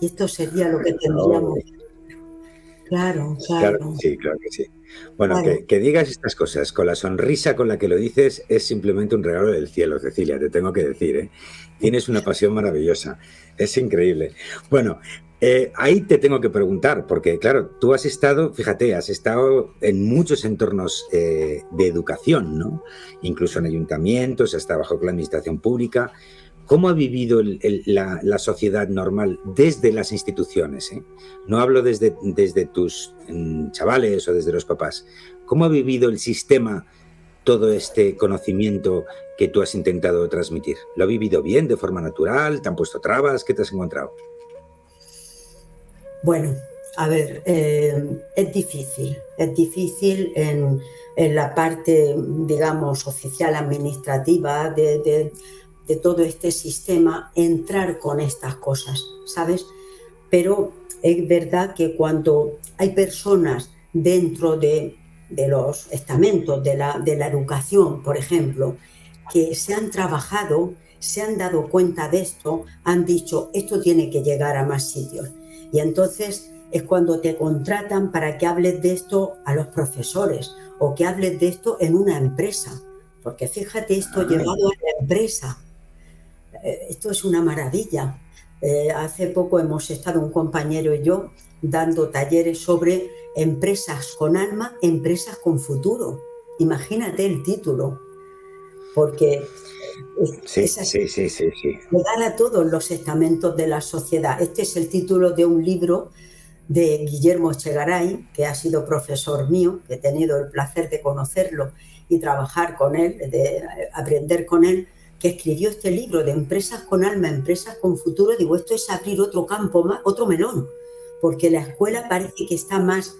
Y esto sería lo que tendríamos. Claro. Sí, claro que sí. Bueno, Claro. que digas estas cosas con la sonrisa con la que lo dices es simplemente un regalo del cielo, Cecilia, te tengo que decir, ¿eh? Tienes una pasión maravillosa, es increíble. Bueno, ahí te tengo que preguntar, porque claro, tú has estado en muchos entornos de educación, ¿no? Incluso en ayuntamientos, has trabajado con la administración pública. ¿Cómo ha vivido la sociedad normal desde las instituciones? No hablo desde tus chavales o desde los papás. ¿Cómo ha vivido el sistema todo este conocimiento que tú has intentado transmitir? ¿Lo ha vivido bien, de forma natural? ¿Te han puesto trabas? ¿Qué te has encontrado? Bueno, A ver, es difícil en la parte, digamos, oficial, administrativa de todo este sistema entrar con estas cosas, ¿sabes? Pero es verdad que cuando hay personas dentro de los estamentos de la educación, por ejemplo, que se han trabajado, se han dado cuenta de esto, han dicho, esto tiene que llegar a más sitios. Y entonces es cuando te contratan para que hables de esto a los profesores o que hables de esto en una empresa. Porque fíjate, esto llevado a la empresa, esto es una maravilla. Hace poco hemos estado un compañero y yo dando talleres sobre empresas con alma, empresas con futuro. Imagínate el título, porque es así. Sí. Llegar a todos los estamentos de la sociedad. Este es el título de un libro de Guillermo Echegaray, que ha sido profesor mío, que he tenido el placer de conocerlo y trabajar con él, de aprender con él, que escribió este libro de empresas con alma, empresas con futuro. Digo, esto es abrir otro campo, más, otro melón, porque la escuela parece que está más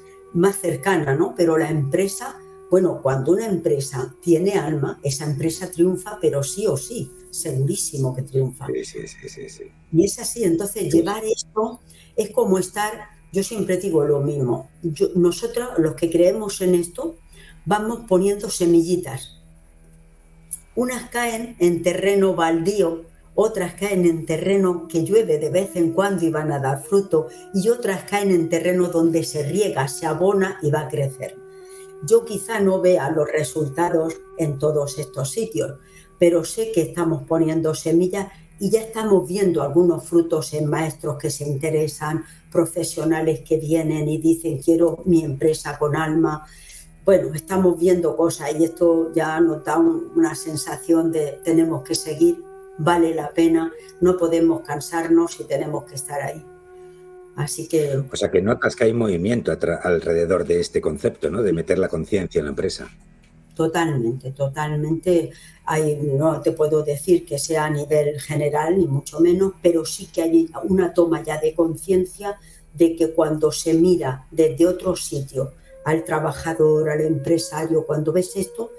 cercana, ¿no? Pero la empresa, bueno, cuando una empresa tiene alma, esa empresa triunfa, pero sí o sí, segurísimo que triunfa. Sí. Y es así, entonces llevar esto es como estar, yo siempre digo lo mismo, nosotros los que creemos en esto, vamos poniendo semillitas. Unas caen en terreno baldío, otras caen en terreno que llueve de vez en cuando y van a dar fruto, y otras caen en terreno donde se riega, se abona y va a crecer. Yo quizá no vea los resultados en todos estos sitios, pero sé que estamos poniendo semillas y ya estamos viendo algunos frutos en maestros que se interesan, profesionales que vienen y dicen quiero mi empresa con alma. Bueno, estamos viendo cosas y esto ya nos da una sensación de tenemos que seguir, vale la pena, no podemos cansarnos y tenemos que estar ahí. Así que... O sea, que notas que hay movimiento alrededor de este concepto, ¿no? De meter la conciencia en la empresa. Totalmente. No te puedo decir que sea a nivel general, ni mucho menos, pero sí que hay una toma ya de conciencia de que cuando se mira desde otro sitio al trabajador, al empresario, cuando ves esto,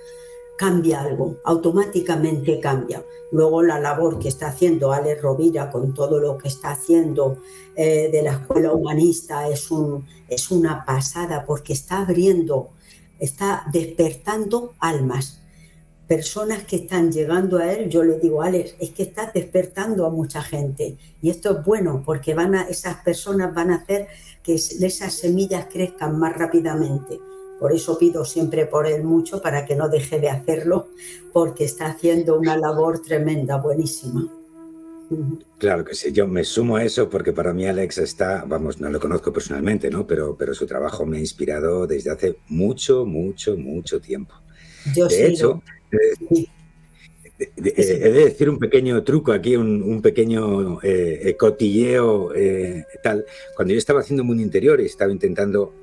cambia algo, automáticamente cambia. Luego la labor que está haciendo Alex Rovira con todo lo que está haciendo de la escuela humanista es una pasada, porque está abriendo, está despertando almas, personas que están llegando a él. Yo le digo, Alex, es que estás despertando a mucha gente y esto es bueno porque esas personas van a hacer que esas semillas crezcan más rápidamente. Por eso pido siempre por él mucho, para que no deje de hacerlo, porque está haciendo una labor tremenda, buenísima. Claro que sí, yo me sumo a eso porque para mí Alex está, vamos, no lo conozco personalmente, ¿no? Pero su trabajo me ha inspirado desde hace mucho tiempo. Yo De hecho, he de decir un pequeño truco aquí, un pequeño cotilleo tal. Cuando yo estaba haciendo Mundo Interior y estaba intentando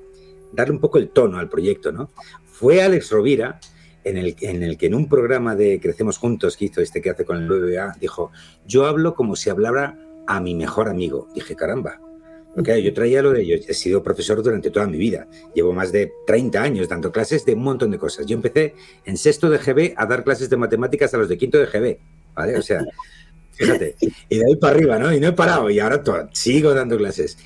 darle un poco el tono al proyecto, ¿no? Fue Alex Rovira en el que en un programa de Crecemos Juntos que hizo que hace con el BBVA, dijo, yo hablo como si hablara a mi mejor amigo. Dije, caramba. Porque yo traía lo de, yo he sido profesor durante toda mi vida, llevo más de 30 años dando clases de un montón de cosas. Yo empecé en sexto de GB a dar clases de matemáticas a los de quinto de GB, ¿vale? O sea, fíjate, y de ahí para arriba, ¿no? Y no he parado, y ahora sigo dando clases.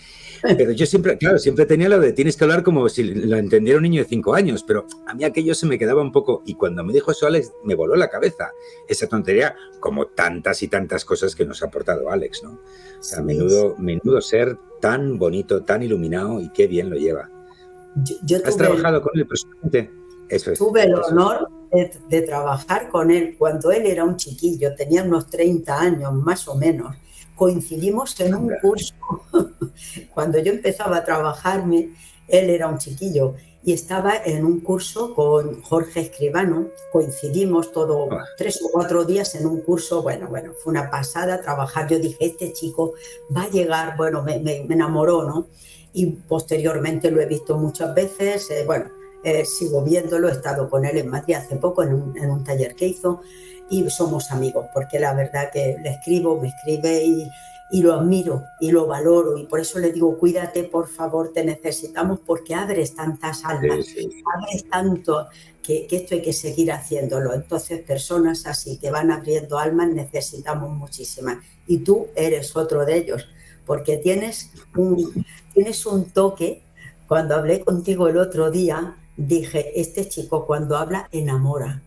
Pero yo siempre tenía lo de tienes que hablar como si lo entendiera un niño de 5 años, pero a mí aquello se me quedaba un poco, y cuando me dijo eso Alex, me voló la cabeza esa tontería, como tantas y tantas cosas que nos ha aportado Alex, ¿no? O sea, menudo ser tan bonito, tan iluminado, y qué bien lo lleva. ¿Has trabajado con él personalmente? Tuve el honor de trabajar con él cuando él era un chiquillo, tenía unos 30 años más o menos. Coincidimos en un curso. Cuando yo empezaba a trabajarme, él era un chiquillo y estaba en un curso con Jorge Escribano. Coincidimos 3 o 4 días en un curso. Bueno, fue una pasada trabajar. Yo dije, este chico va a llegar. Bueno, me enamoró, ¿no? Y posteriormente lo he visto muchas veces. Sigo viéndolo. He estado con él en Madrid hace poco en un taller que hizo. Y somos amigos, porque la verdad que le escribo, me escribe y lo admiro y lo valoro, y por eso le digo, cuídate, por favor, te necesitamos, porque abres tantas Sí, almas, sí. abres tanto que esto hay que seguir haciéndolo. Entonces, personas así que van abriendo almas necesitamos muchísimas, y tú eres otro de ellos, porque tienes un toque. Cuando hablé contigo el otro día, dije, este chico cuando habla enamora.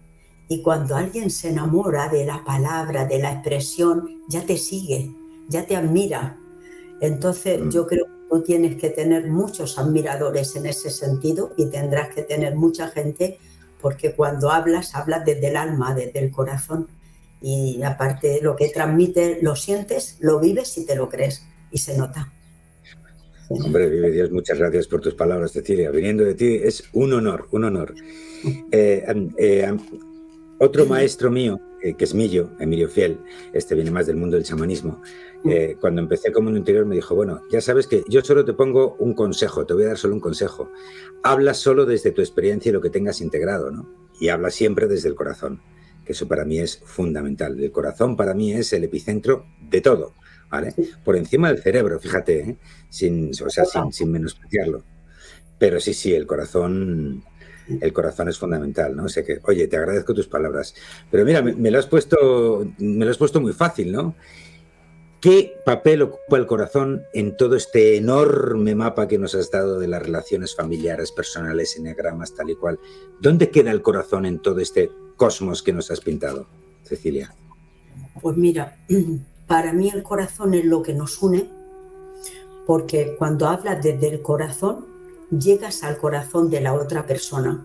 Y cuando alguien se enamora de la palabra, de la expresión, ya te sigue, ya te admira. Entonces Mm. yo creo que tú tienes que tener muchos admiradores en ese sentido, y tendrás que tener mucha gente, porque cuando hablas, hablas desde el alma, desde el corazón. Y aparte lo que transmites, lo sientes, lo vives y te lo crees. Y se nota. Sí. Hombre, vive Dios, muchas gracias por tus palabras, Cecilia. Viniendo de ti es un honor, un honor. Eh, eh, Otro maestro mío, que es Emilio Fiel, este viene más del mundo del chamanismo, cuando empecé como en interior me dijo, bueno, ya sabes que yo solo te pongo un consejo, te voy a dar solo un consejo. Habla solo desde tu experiencia y lo que tengas integrado, ¿no? Y habla siempre desde el corazón, que eso para mí es fundamental. El corazón para mí es el epicentro de todo, ¿vale? Por encima del cerebro, fíjate, ¿eh? Sin menospreciarlo. Pero sí, sí, el corazón es fundamental, ¿no? O sea que, oye, te agradezco tus palabras. Pero mira, me lo has puesto muy fácil, ¿no? ¿Qué papel ocupa el corazón en todo este enorme mapa que nos has dado de las relaciones familiares, personales, eneagramas, tal y cual? ¿Dónde queda el corazón en todo este cosmos que nos has pintado, Cecilia? Pues mira, para mí el corazón es lo que nos une, porque cuando hablas desde el corazón, llegas al corazón de la otra persona.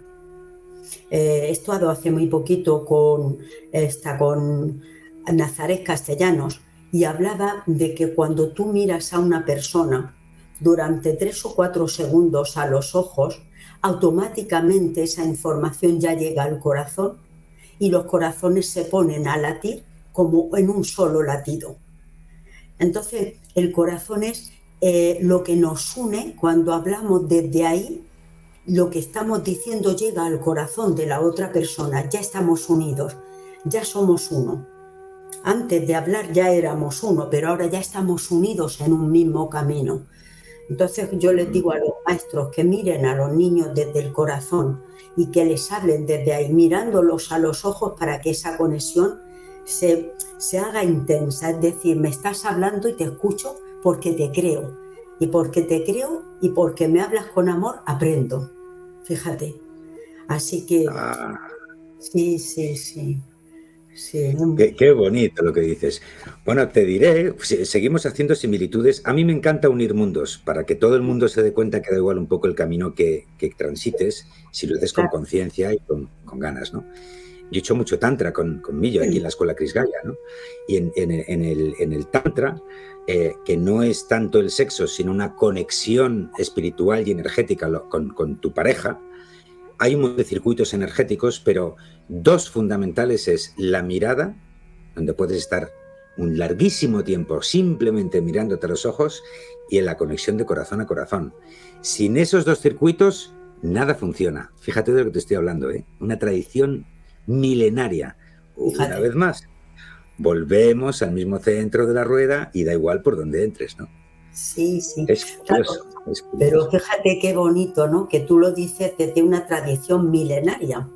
He estado hace muy poquito con Nazaret Castellanos, y hablaba de que cuando tú miras a una persona durante 3 o 4 segundos a los ojos, automáticamente esa información ya llega al corazón, y los corazones se ponen a latir como en un solo latido. Entonces, el corazón es lo que nos une. Cuando hablamos desde ahí, lo que estamos diciendo llega al corazón de la otra persona, ya estamos unidos, ya somos uno. Antes de hablar ya éramos uno, pero ahora ya estamos unidos en un mismo camino. Entonces yo les digo a los maestros que miren a los niños desde el corazón y que les hablen desde ahí, mirándolos a los ojos, para que esa conexión se haga intensa. Es decir, me estás hablando y te escucho porque te creo. Y porque te creo y porque me hablas con amor, aprendo. Fíjate. Así que sí, sí, sí. Sí. Qué bonito lo que dices. Bueno, te diré, seguimos haciendo similitudes. A mí me encanta unir mundos, para que todo el mundo se dé cuenta que da igual un poco el camino que transites, si lo haces con conciencia y con ganas, ¿no? Yo he hecho mucho tantra con Millo aquí en la escuela Chris Gaya, ¿no? Y en el tantra, que no es tanto el sexo, sino una conexión espiritual y energética con tu pareja, hay un montón de circuitos energéticos, pero dos fundamentales es la mirada, donde puedes estar un larguísimo tiempo simplemente mirándote a los ojos, y en la conexión de corazón a corazón. Sin esos dos circuitos, nada funciona. Fíjate de lo que te estoy hablando, ¿eh? Una tradición milenaria. Fíjate. Una vez más, volvemos al mismo centro de la rueda y da igual por donde entres, ¿no? Sí, sí. Es curioso, Claro, es curioso. pero fíjate qué bonito, ¿no? Que tú lo dices desde una tradición milenaria.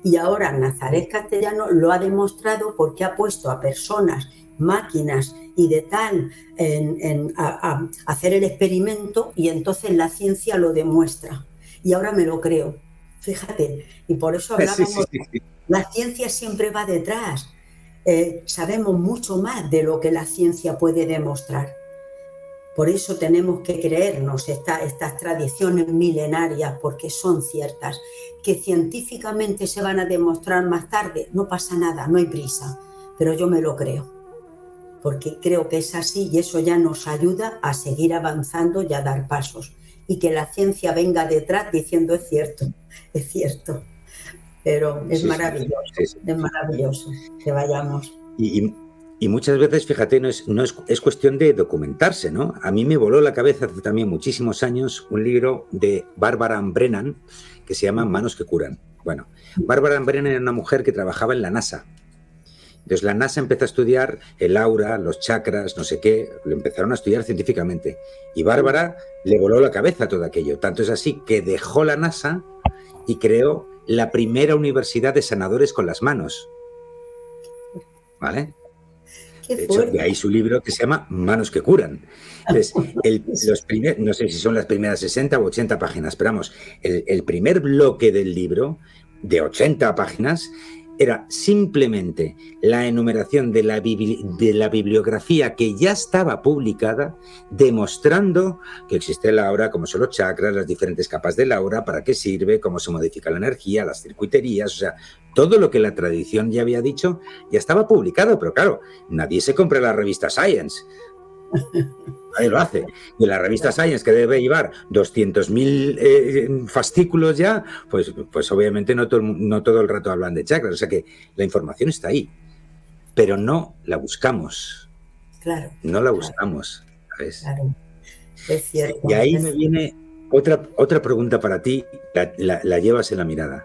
Y ahora Nazaret Castellano lo ha demostrado, porque ha puesto a personas, máquinas y de tal a hacer el experimento, y entonces la ciencia lo demuestra. Y ahora me lo creo. Fíjate. Y por eso hablábamos, Sí. la ciencia siempre va detrás. Sabemos mucho más de lo que la ciencia puede demostrar. Por eso tenemos que creernos estas tradiciones milenarias, porque son ciertas. Que científicamente se van a demostrar más tarde, no pasa nada, no hay prisa, pero yo me lo creo, porque creo que es así, y eso ya nos ayuda a seguir avanzando y a dar pasos, y que la ciencia venga detrás diciendo es cierto, pero es maravilloso, es maravilloso que vayamos. Y muchas veces, fíjate, es cuestión de documentarse, ¿no? A mí me voló la cabeza hace también muchísimos años un libro de Barbara Ann Brennan que se llama Manos que curan. Bueno, Barbara Ann Brennan era una mujer que trabajaba en la NASA. Entonces la NASA empezó a estudiar el aura, los chakras, no sé qué, lo empezaron a estudiar científicamente. Y Bárbara le voló la cabeza todo aquello. Tanto es así que dejó la NASA y creó la primera universidad de sanadores con las manos. ¿Vale? De hecho, de ahí su libro que se llama Manos que curan. Entonces, no sé si son las primeras 60 o 80 páginas, pero vamos, el primer bloque del libro, de 80 páginas, era simplemente la enumeración de la bibliografía que ya estaba publicada, demostrando que existe la aura, cómo son los chakras, las diferentes capas del aura, para qué sirve, cómo se modifica la energía, las circuiterías, o sea, todo lo que la tradición ya había dicho ya estaba publicado, pero claro, nadie se compra la revista Science. Nadie lo hace. Y la revista Science, que debe llevar 200.000 fascículos ya, pues obviamente no todo el rato hablan de chakras. O sea que la información está ahí, pero no la buscamos. Claro. No la buscamos, ¿sabes? Claro. Es cierto. Y ahí me viene otra pregunta para ti, la llevas en la mirada.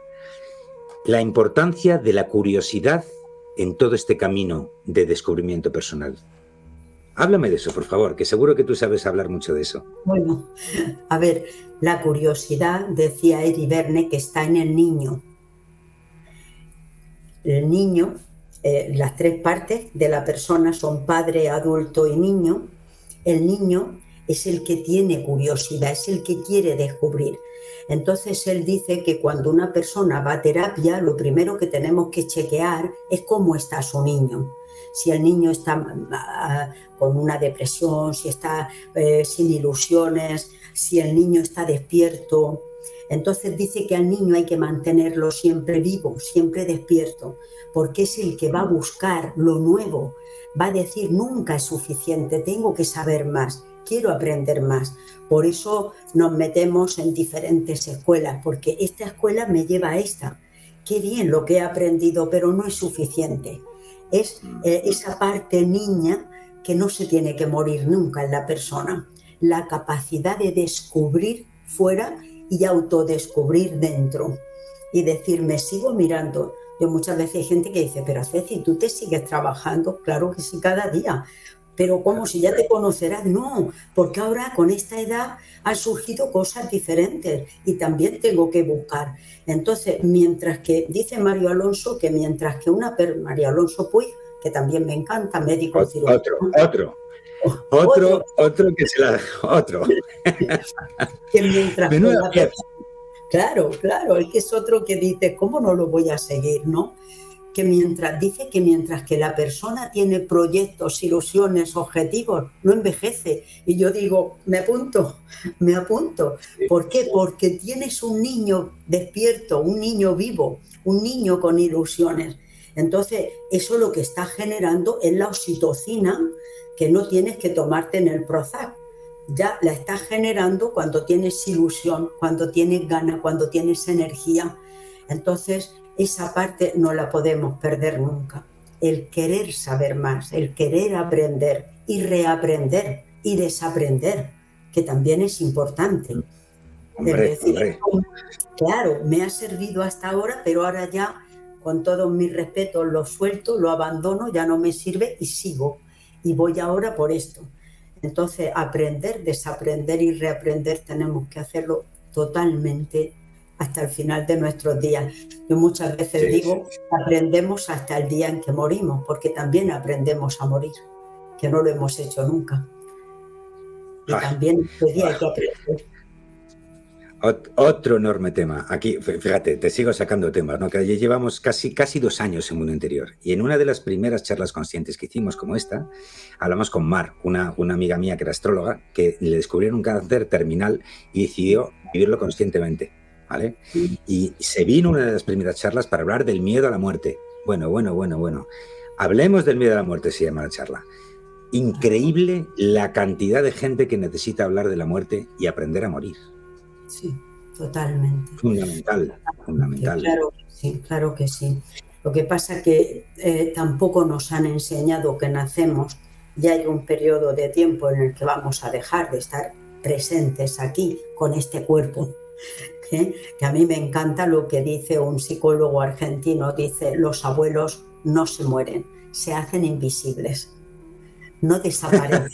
La importancia de la curiosidad en todo este camino de descubrimiento personal. Háblame de eso, por favor, que seguro que tú sabes hablar mucho de eso. Bueno, a ver, la curiosidad, decía Eri Verne, que está en el niño. El niño, las tres partes de la persona son padre, adulto y niño. El niño es el que tiene curiosidad, es el que quiere descubrir. Entonces él dice que cuando una persona va a terapia, lo primero que tenemos que chequear es cómo está su niño. Si el niño está con una depresión, si está sin ilusiones, si el niño está despierto. Entonces dice que al niño hay que mantenerlo siempre vivo, siempre despierto, porque es el que va a buscar lo nuevo, va a decir nunca es suficiente, tengo que saber más, quiero aprender más. Por eso nos metemos en diferentes escuelas, porque esta escuela me lleva a esta. Qué bien lo que he aprendido, pero no es suficiente. Es esa parte niña que no se tiene que morir nunca en la persona. La capacidad de descubrir fuera y autodescubrir dentro. Y decir, me sigo mirando. Yo muchas veces hay gente que dice, pero Ceci, ¿tú te sigues trabajando? Claro que sí, cada día. Pero como si ya te conocerás, no, porque ahora con esta edad han surgido cosas diferentes y también tengo que buscar. Entonces, mientras que, dice Mario Alonso, que mientras que Mario Alonso Puig, que también me encanta, médico cirujano. Otro que se la dejó, otro. Que mientras que claro, es que es otro que dice, ¿cómo no lo voy a seguir, no? Que mientras que la persona tiene proyectos, ilusiones, objetivos, no envejece. Y yo digo, me apunto. ¿Por qué? Porque tienes un niño despierto, un niño vivo, un niño con ilusiones. Entonces, eso lo que está generando es la oxitocina, que no tienes que tomarte en el Prozac. Ya la estás generando cuando tienes ilusión, cuando tienes ganas, cuando tienes energía. Entonces, esa parte no la podemos perder nunca. El querer saber más, el querer aprender y reaprender y desaprender, que también es importante. Hombre. Claro, me ha servido hasta ahora, pero ahora ya, con todos mis respetos, lo suelto, lo abandono, ya no me sirve y sigo. Y voy ahora por esto. Entonces, aprender, desaprender y reaprender tenemos que hacerlo totalmente hasta el final de nuestros días. Yo muchas veces digo, aprendemos hasta el día en que morimos, porque también aprendemos a morir, que no lo hemos hecho nunca. Y también este día hay que aprender. Otro enorme tema. Aquí, fíjate, te sigo sacando temas, ¿no? Que ya llevamos casi 2 años en Mundo Interior. Y en una de las primeras charlas conscientes que hicimos como esta, hablamos con Mar, una amiga mía que era astróloga, que le descubrieron un cáncer terminal y decidió vivirlo conscientemente, ¿vale? Y se vino una de las primeras charlas para hablar del miedo a la muerte. Bueno. Hablemos del miedo a la muerte, se llama la charla. Increíble la cantidad de gente que necesita hablar de la muerte y aprender a morir. Sí, totalmente. Fundamental. Claro que sí. Lo que pasa es que tampoco nos han enseñado que nacemos y hay un periodo de tiempo en el que vamos a dejar de estar presentes aquí con este cuerpo. Que a mí me encanta lo que dice un psicólogo argentino, dice, los abuelos no se mueren, se hacen invisibles, no desaparecen,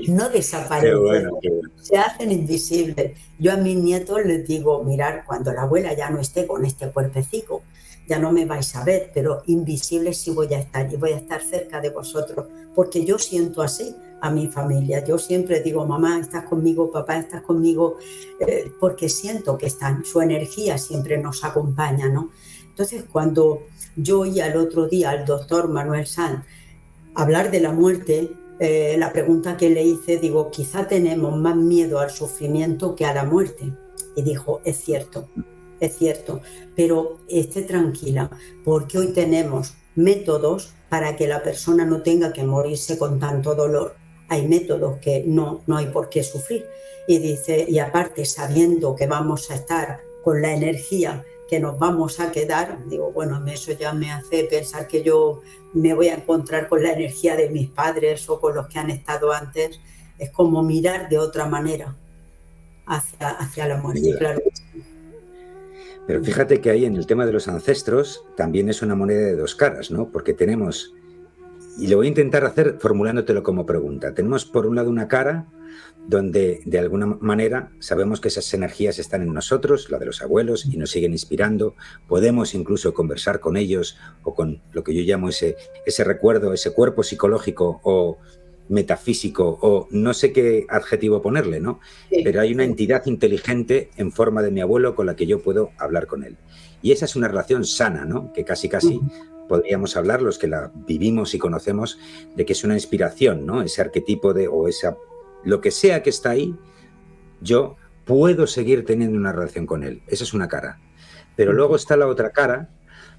no Qué desaparecen, bueno, qué bueno. se hacen invisibles. Yo a mis nietos les digo, mirar, cuando la abuela ya no esté con este cuerpecito, ya no me vais a ver, pero invisible sí voy a estar, y voy a estar cerca de vosotros, porque yo siento así a mi familia. Yo siempre digo, mamá, estás conmigo, papá, estás conmigo, porque siento que están, su energía siempre nos acompaña, ¿no? Entonces, cuando yo oí al otro día al doctor Manuel Sanz hablar de la muerte, la pregunta que le hice, digo, quizá tenemos más miedo al sufrimiento que a la muerte. Y dijo, es cierto, pero esté tranquila, porque hoy tenemos métodos para que la persona no tenga que morirse con tanto dolor. Hay métodos que no hay por qué sufrir. Y dice, y aparte sabiendo que vamos a estar con la energía que nos vamos a quedar, digo, bueno, eso ya me hace pensar que yo me voy a encontrar con la energía de mis padres o con los que han estado antes. Es como mirar de otra manera hacia la Sin muerte, duda. claro. Pero fíjate que ahí en el tema de los ancestros también es una moneda de dos caras, ¿no? Porque tenemos, y lo voy a intentar hacer formulándotelo como pregunta, tenemos por un lado una cara donde de alguna manera sabemos que esas energías están en nosotros, la de los abuelos, y nos siguen inspirando, podemos incluso conversar con ellos o con lo que yo llamo ese recuerdo, ese cuerpo psicológico o metafísico o no sé qué adjetivo ponerle, ¿no? Sí, Pero hay una sí. entidad inteligente en forma de mi abuelo con la que yo puedo hablar con él. Y esa es una relación sana, ¿no? Que casi Uh-huh. podríamos hablar, los que la vivimos y conocemos, de que es una inspiración, ¿no? Ese arquetipo o esa, lo que sea que está ahí, yo puedo seguir teniendo una relación con él. Esa es una cara. Pero luego Uh-huh. está la otra cara,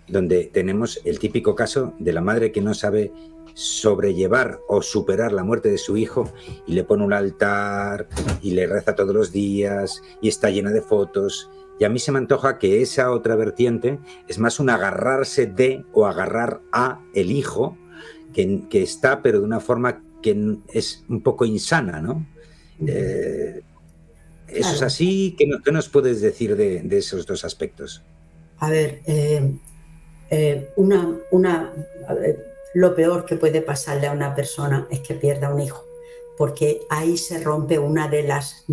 donde tenemos el típico caso de la madre que no sabe sobrellevar o superar la muerte de su hijo y le pone un altar y le reza todos los días y está llena de fotos. Y a mí se me antoja que esa otra vertiente es más un agarrarse de o agarrar a el hijo que está, pero de una forma que es un poco insana, ¿no? Uh-huh. Eh, ¿Eso es Claro. así? ¿Qué nos puedes decir de esos dos aspectos? A ver, a ver, lo peor que puede pasarle a una persona es que pierda un hijo, porque ahí se rompe una de las,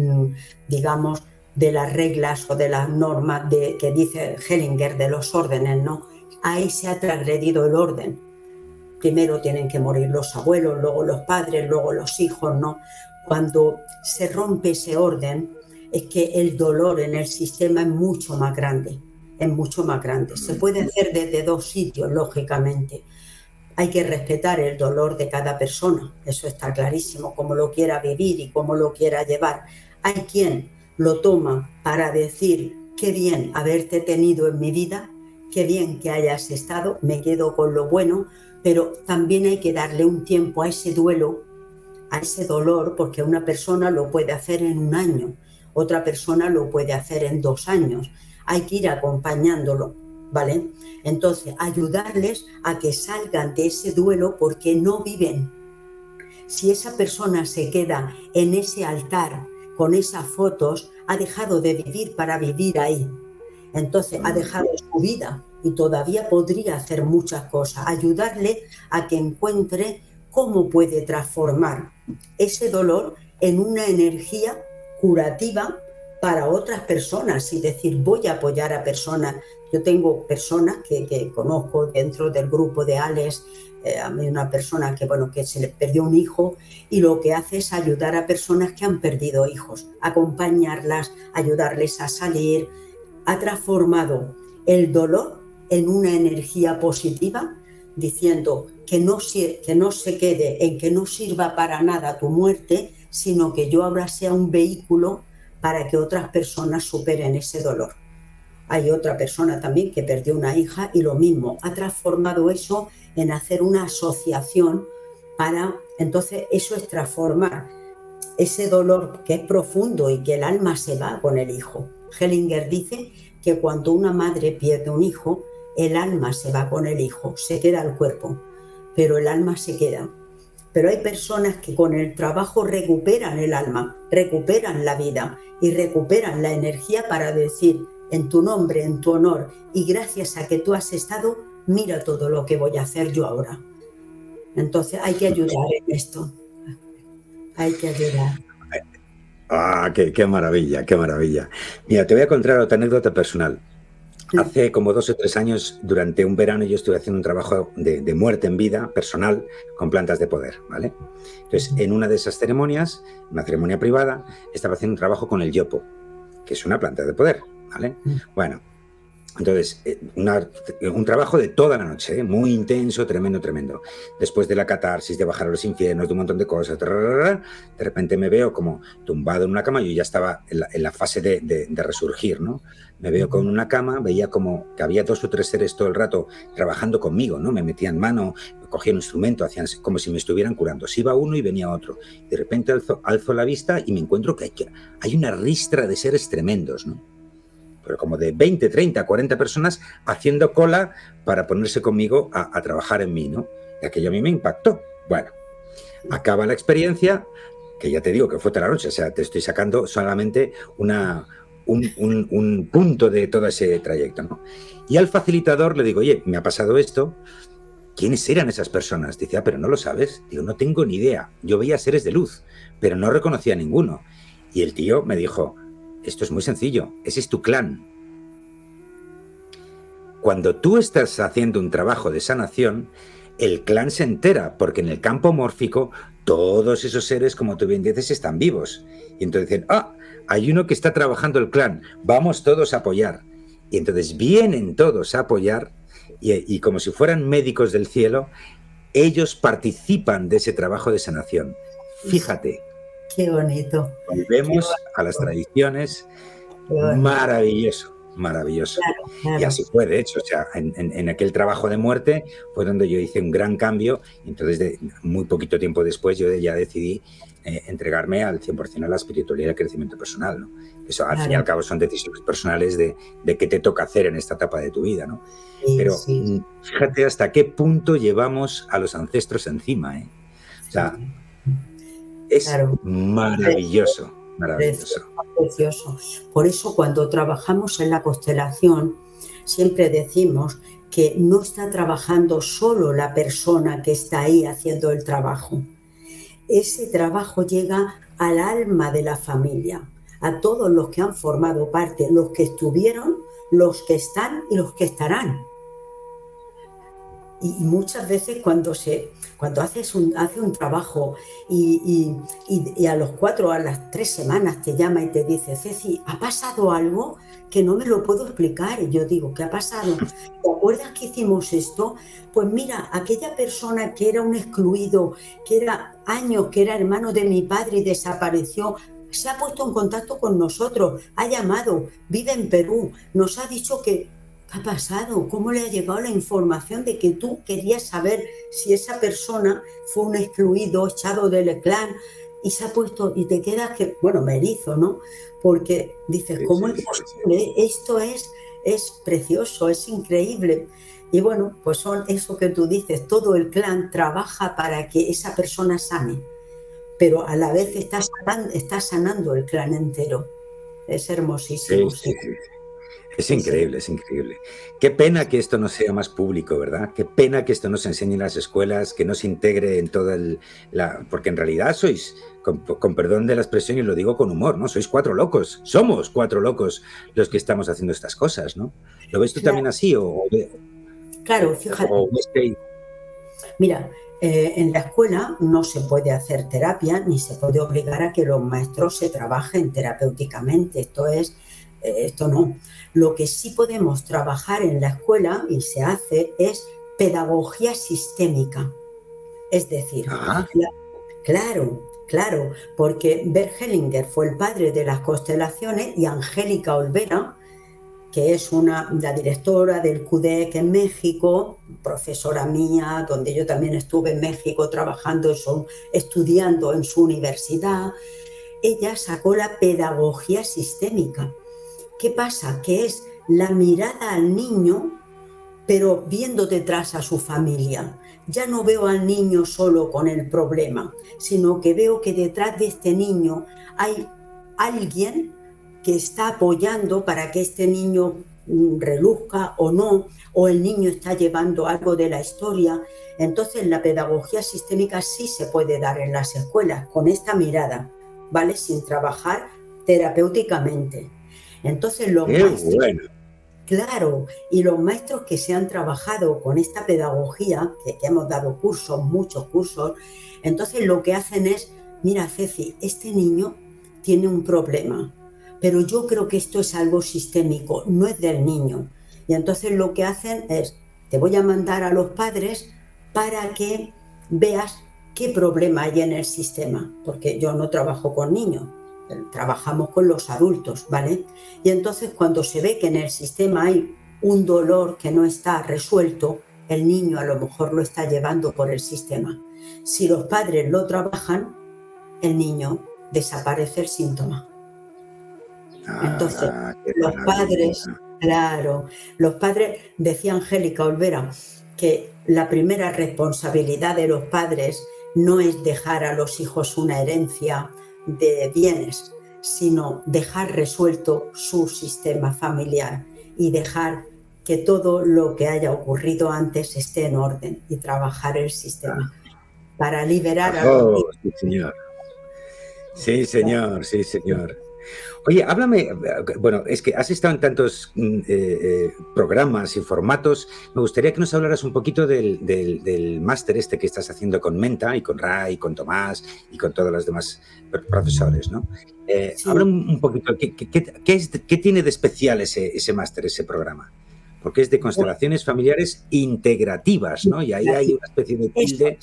digamos, de las reglas o de las normas que dice Hellinger de los órdenes, ¿no? Ahí se ha transgredido el orden. Primero tienen que morir los abuelos, luego los padres, luego los hijos, ¿no? Cuando se rompe ese orden, es que el dolor en el sistema es mucho más grande, es mucho más grande. Se puede hacer desde dos sitios, lógicamente. Hay que respetar el dolor de cada persona, eso está clarísimo, cómo lo quiera vivir y cómo lo quiera llevar. Hay quien lo toma para decir, qué bien haberte tenido en mi vida, qué bien que hayas estado, me quedo con lo bueno, pero también hay que darle un tiempo a ese duelo, a ese dolor, porque una persona lo puede hacer en un año, otra persona lo puede hacer en 2 años. Hay que ir acompañándolo, ¿vale? Entonces, ayudarles a que salgan de ese duelo porque no viven. Si esa persona se queda en ese altar con esas fotos, ha dejado de vivir para vivir ahí. Entonces, ha dejado su vida y todavía podría hacer muchas cosas. Ayudarle a que encuentre cómo puede transformar ese dolor en una energía curativa para otras personas y decir, voy a apoyar a personas. Yo tengo personas que conozco dentro del grupo de Alex, a mí una persona que se le perdió un hijo y lo que hace es ayudar a personas que han perdido hijos, acompañarlas, ayudarles a salir. Ha transformado el dolor en una energía positiva, diciendo que no se quede en que no sirva para nada tu muerte, sino que yo ahora sea un vehículo para que otras personas superen ese dolor. Hay otra persona también que perdió una hija y lo mismo, ha transformado eso en hacer una asociación para, entonces eso es transformar ese dolor que es profundo y que el alma se va con el hijo. Hellinger dice que cuando una madre pierde un hijo, el alma se va con el hijo, se queda el cuerpo, pero el alma se queda. pero hay personas que con el trabajo recuperan el alma, recuperan la vida y recuperan la energía para decir, en tu nombre, en tu honor, y gracias a que tú has estado, mira todo lo que voy a hacer yo ahora. Entonces hay que ayudar en esto, hay que ayudar. Ah, qué maravilla, qué maravilla. Mira, te voy a contar otra anécdota personal. Hace como 2 o 3 años, durante un verano, yo estuve haciendo un trabajo de muerte en vida personal con plantas de poder, ¿vale? Entonces, en una de esas ceremonias, una ceremonia privada, estaba haciendo un trabajo con el yopo, que es una planta de poder, ¿vale? Bueno, entonces, un trabajo de toda la noche, muy intenso, tremendo, tremendo. Después de la catarsis, de bajar a los infiernos, de un montón de cosas, de repente me veo como tumbado en una cama. Yo ya estaba en la fase de resurgir, ¿no? Me veo con una cama, veía como que había 2 o 3 seres todo el rato trabajando conmigo, ¿no? Me metían mano, cogían un instrumento, hacían como si me estuvieran curando. Se iba uno y venía otro. De repente alzo la vista y me encuentro que hay una ristra de seres tremendos, ¿no? Pero como de 20, 30, 40 personas haciendo cola para ponerse conmigo a trabajar en mí, ¿no? Y aquello a mí me impactó. Bueno, acaba la experiencia, que ya te digo que fue toda la noche, o sea, te estoy sacando solamente un punto de todo ese trayecto, ¿no? Y al facilitador le digo, oye, me ha pasado esto, ¿quiénes eran esas personas? Dice, pero no lo sabes. Digo, no tengo ni idea. Yo veía seres de luz, pero no reconocía a ninguno. Y el tío me dijo, esto es muy sencillo, ese es tu clan. Cuando tú estás haciendo un trabajo de sanación, el clan se entera, porque en el campo mórfico todos esos seres, como tú bien dices, están vivos. Y entonces dicen, hay uno que está trabajando el clan, vamos todos a apoyar. Y entonces vienen todos a apoyar y como si fueran médicos del cielo, ellos participan de ese trabajo de sanación. Fíjate. Qué bonito. Volvemos a las tradiciones. Maravilloso, maravilloso. Claro, claro. Y así fue, de hecho, o sea, en aquel trabajo de muerte fue donde yo hice un gran cambio. Y entonces, muy poquito tiempo después, yo ya decidí entregarme al 100% a la espiritualidad y al crecimiento personal, ¿no? Eso, al fin y al cabo, son decisiones personales de qué te toca hacer en esta etapa de tu vida, ¿no? Sí, pero sí. Fíjate hasta qué punto llevamos a los ancestros encima, ¿eh? O sea, es maravilloso, maravilloso. Precioso. Por eso cuando trabajamos en la constelación siempre decimos que no está trabajando solo la persona que está ahí haciendo el trabajo. Ese trabajo llega al alma de la familia, a todos los que han formado parte, los que estuvieron, los que están y los que estarán. Y muchas veces cuando haces un trabajo y a los 4 o a las 3 semanas te llama y te dice, Ceci, ¿ha pasado algo que no me lo puedo explicar? Y yo digo, ¿qué ha pasado? ¿Te acuerdas que hicimos esto? Pues mira, aquella persona que era un excluido, que era años, que era hermano de mi padre y desapareció, se ha puesto en contacto con nosotros, ha llamado, vive en Perú, nos ha dicho que ¿qué ha pasado? ¿Cómo le ha llegado la información de que tú querías saber si esa persona fue un excluido, echado del clan? Y se ha puesto, y te quedas que, bueno, me erizo, ¿no? Porque dices, ¿cómo es posible? Esto es precioso, es increíble. Y bueno, pues son eso que tú dices, todo el clan trabaja para que esa persona sane, pero a la vez está sanando el clan entero. Es hermosísimo. Sí. Es increíble, es increíble. Qué pena que esto no sea más público, ¿verdad? Qué pena que esto no se enseñe en las escuelas, que no se integre en toda porque en realidad sois, con perdón de la expresión, y lo digo con humor, ¿no? Sois 4 locos, somos 4 locos los que estamos haciendo estas cosas, ¿no? ¿Lo ves tú también así? Claro, fíjate. Mira, en la escuela no se puede hacer terapia ni se puede obligar a que los maestros se trabajen terapéuticamente. Esto no. Lo que sí podemos trabajar en la escuela, y se hace, es pedagogía sistémica. Es decir, claro, porque Bert Hellinger fue el padre de las constelaciones y Angélica Olvera, que es la directora del CUDEC en México, profesora mía, donde yo también estuve en México trabajando, estudiando en su universidad, ella sacó la pedagogía sistémica. ¿Qué pasa? Que es la mirada al niño, pero viendo detrás a su familia. ya no veo al niño solo con el problema, sino que veo que detrás de este niño hay alguien que está apoyando para que este niño reluzca o no, o el niño está llevando algo de la historia. Entonces la pedagogía sistémica sí se puede dar en las escuelas con esta mirada, ¿vale? Sin trabajar terapéuticamente. Entonces los Qué maestros, bueno. claro, y los maestros que se han trabajado con esta pedagogía, que hemos dado cursos, muchos cursos, entonces lo que hacen es, mira Ceci, este niño tiene un problema, pero yo creo que esto es algo sistémico, no es del niño. Y entonces lo que hacen es, te voy a mandar a los padres para que veas qué problema hay en el sistema, porque yo no trabajo con niños, trabajamos con los adultos, ¿vale? Y entonces cuando se ve que en el sistema hay un dolor que no está resuelto, el niño a lo mejor lo está llevando por el sistema. Si los padres lo trabajan, el niño desaparece el síntoma. Entonces, Qué los maravilla. padres, claro, los padres, decía Angélica Olvera, que la primera responsabilidad de los padres no es dejar a los hijos una herencia de bienes, sino dejar resuelto su sistema familiar y dejar que todo lo que haya ocurrido antes esté en orden y trabajar el sistema para liberar a los Oh, hijos. sí, señor. Sí, señor, sí, señor. Oye, háblame, bueno, es que has estado en tantos programas y formatos. Me gustaría que nos hablaras un poquito del máster este que estás haciendo con Menta y con Ray, con Tomás y con todos los demás profesores, ¿no? Habla Sí. un poquito, ¿qué tiene de especial ese máster, ese programa? Porque es de constelaciones familiares integrativas, ¿no? Y ahí hay una especie de Eso tilde.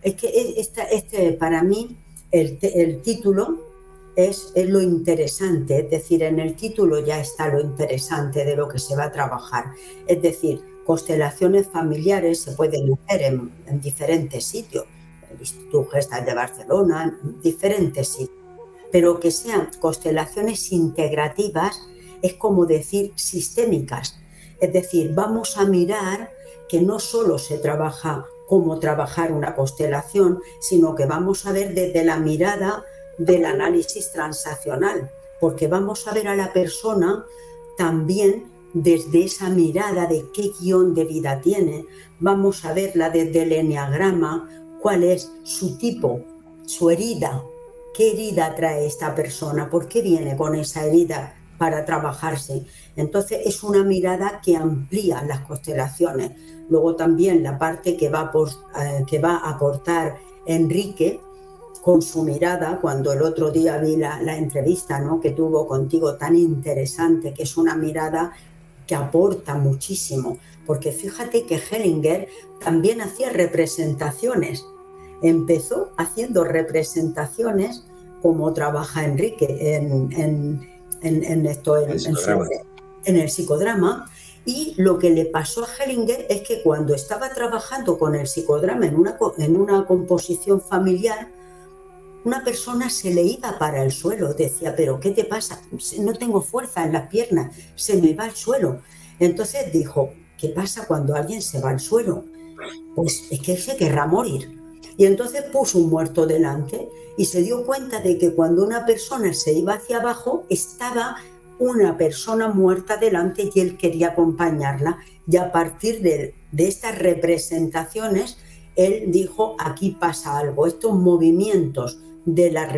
es que para mí el título es lo interesante, es decir, en el título ya está lo interesante de lo que se va a trabajar. Es decir, constelaciones familiares se pueden hacer en diferentes sitios, el Instituto Gestal de Barcelona, en diferentes sitios, pero que sean constelaciones integrativas es como decir sistémicas. Es decir, vamos a mirar que no solo se trabaja cómo trabajar una constelación, sino que vamos a ver desde la mirada del análisis transaccional, porque vamos a ver a la persona también desde esa mirada de qué guión de vida tiene, vamos a verla desde el eneagrama, cuál es su tipo, su herida, qué herida trae esta persona, por qué viene con esa herida para trabajarse. Entonces es una mirada que amplía las constelaciones. Luego también la parte que va a aportar Enrique con su mirada, cuando el otro día vi la entrevista, ¿no?, que tuvo contigo tan interesante, que es una mirada que aporta muchísimo, porque fíjate que Hellinger también hacía representaciones. Empezó haciendo representaciones como trabaja Enrique en el psicodrama. Y lo que le pasó a Hellinger es que cuando estaba trabajando con el psicodrama en una composición familiar, una persona se le iba para el suelo, decía, pero ¿qué te pasa? No tengo fuerza en las piernas, se me va al suelo. Entonces dijo, ¿qué pasa cuando alguien se va al suelo? Pues es que él se querrá morir. Y entonces puso un muerto delante y se dio cuenta de que cuando una persona se iba hacia abajo, estaba una persona muerta delante y él quería acompañarla. Y a partir de estas representaciones, él dijo, aquí pasa algo, estos movimientos de los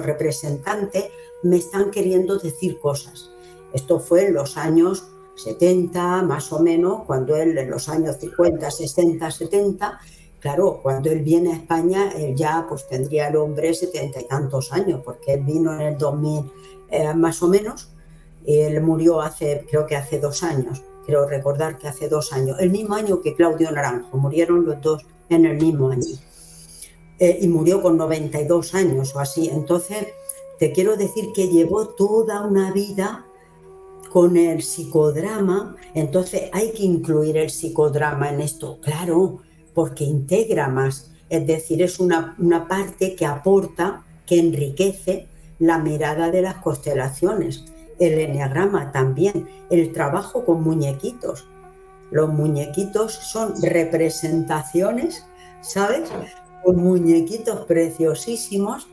representantes me están queriendo decir cosas. Esto fue en los años 70, más o menos, cuando él en los años 50, 60, 70, claro, cuando él viene a España, él ya pues tendría el hombre 70 y tantos años, porque él vino en el 2000 más o menos, y él murió creo que hace 2 años, creo recordar que hace 2 años, el mismo año que Claudio Naranjo, murieron los dos en el mismo año. Y murió con 92 años o así. Entonces, te quiero decir que llevó toda una vida con el psicodrama. Entonces hay que incluir el psicodrama en esto, claro, porque integra más. Es decir, es una parte que aporta, que enriquece la mirada de las constelaciones. El eneagrama también, el trabajo con muñequitos. Los muñequitos son representaciones, ¿sabes? Con muñequitos preciosísimos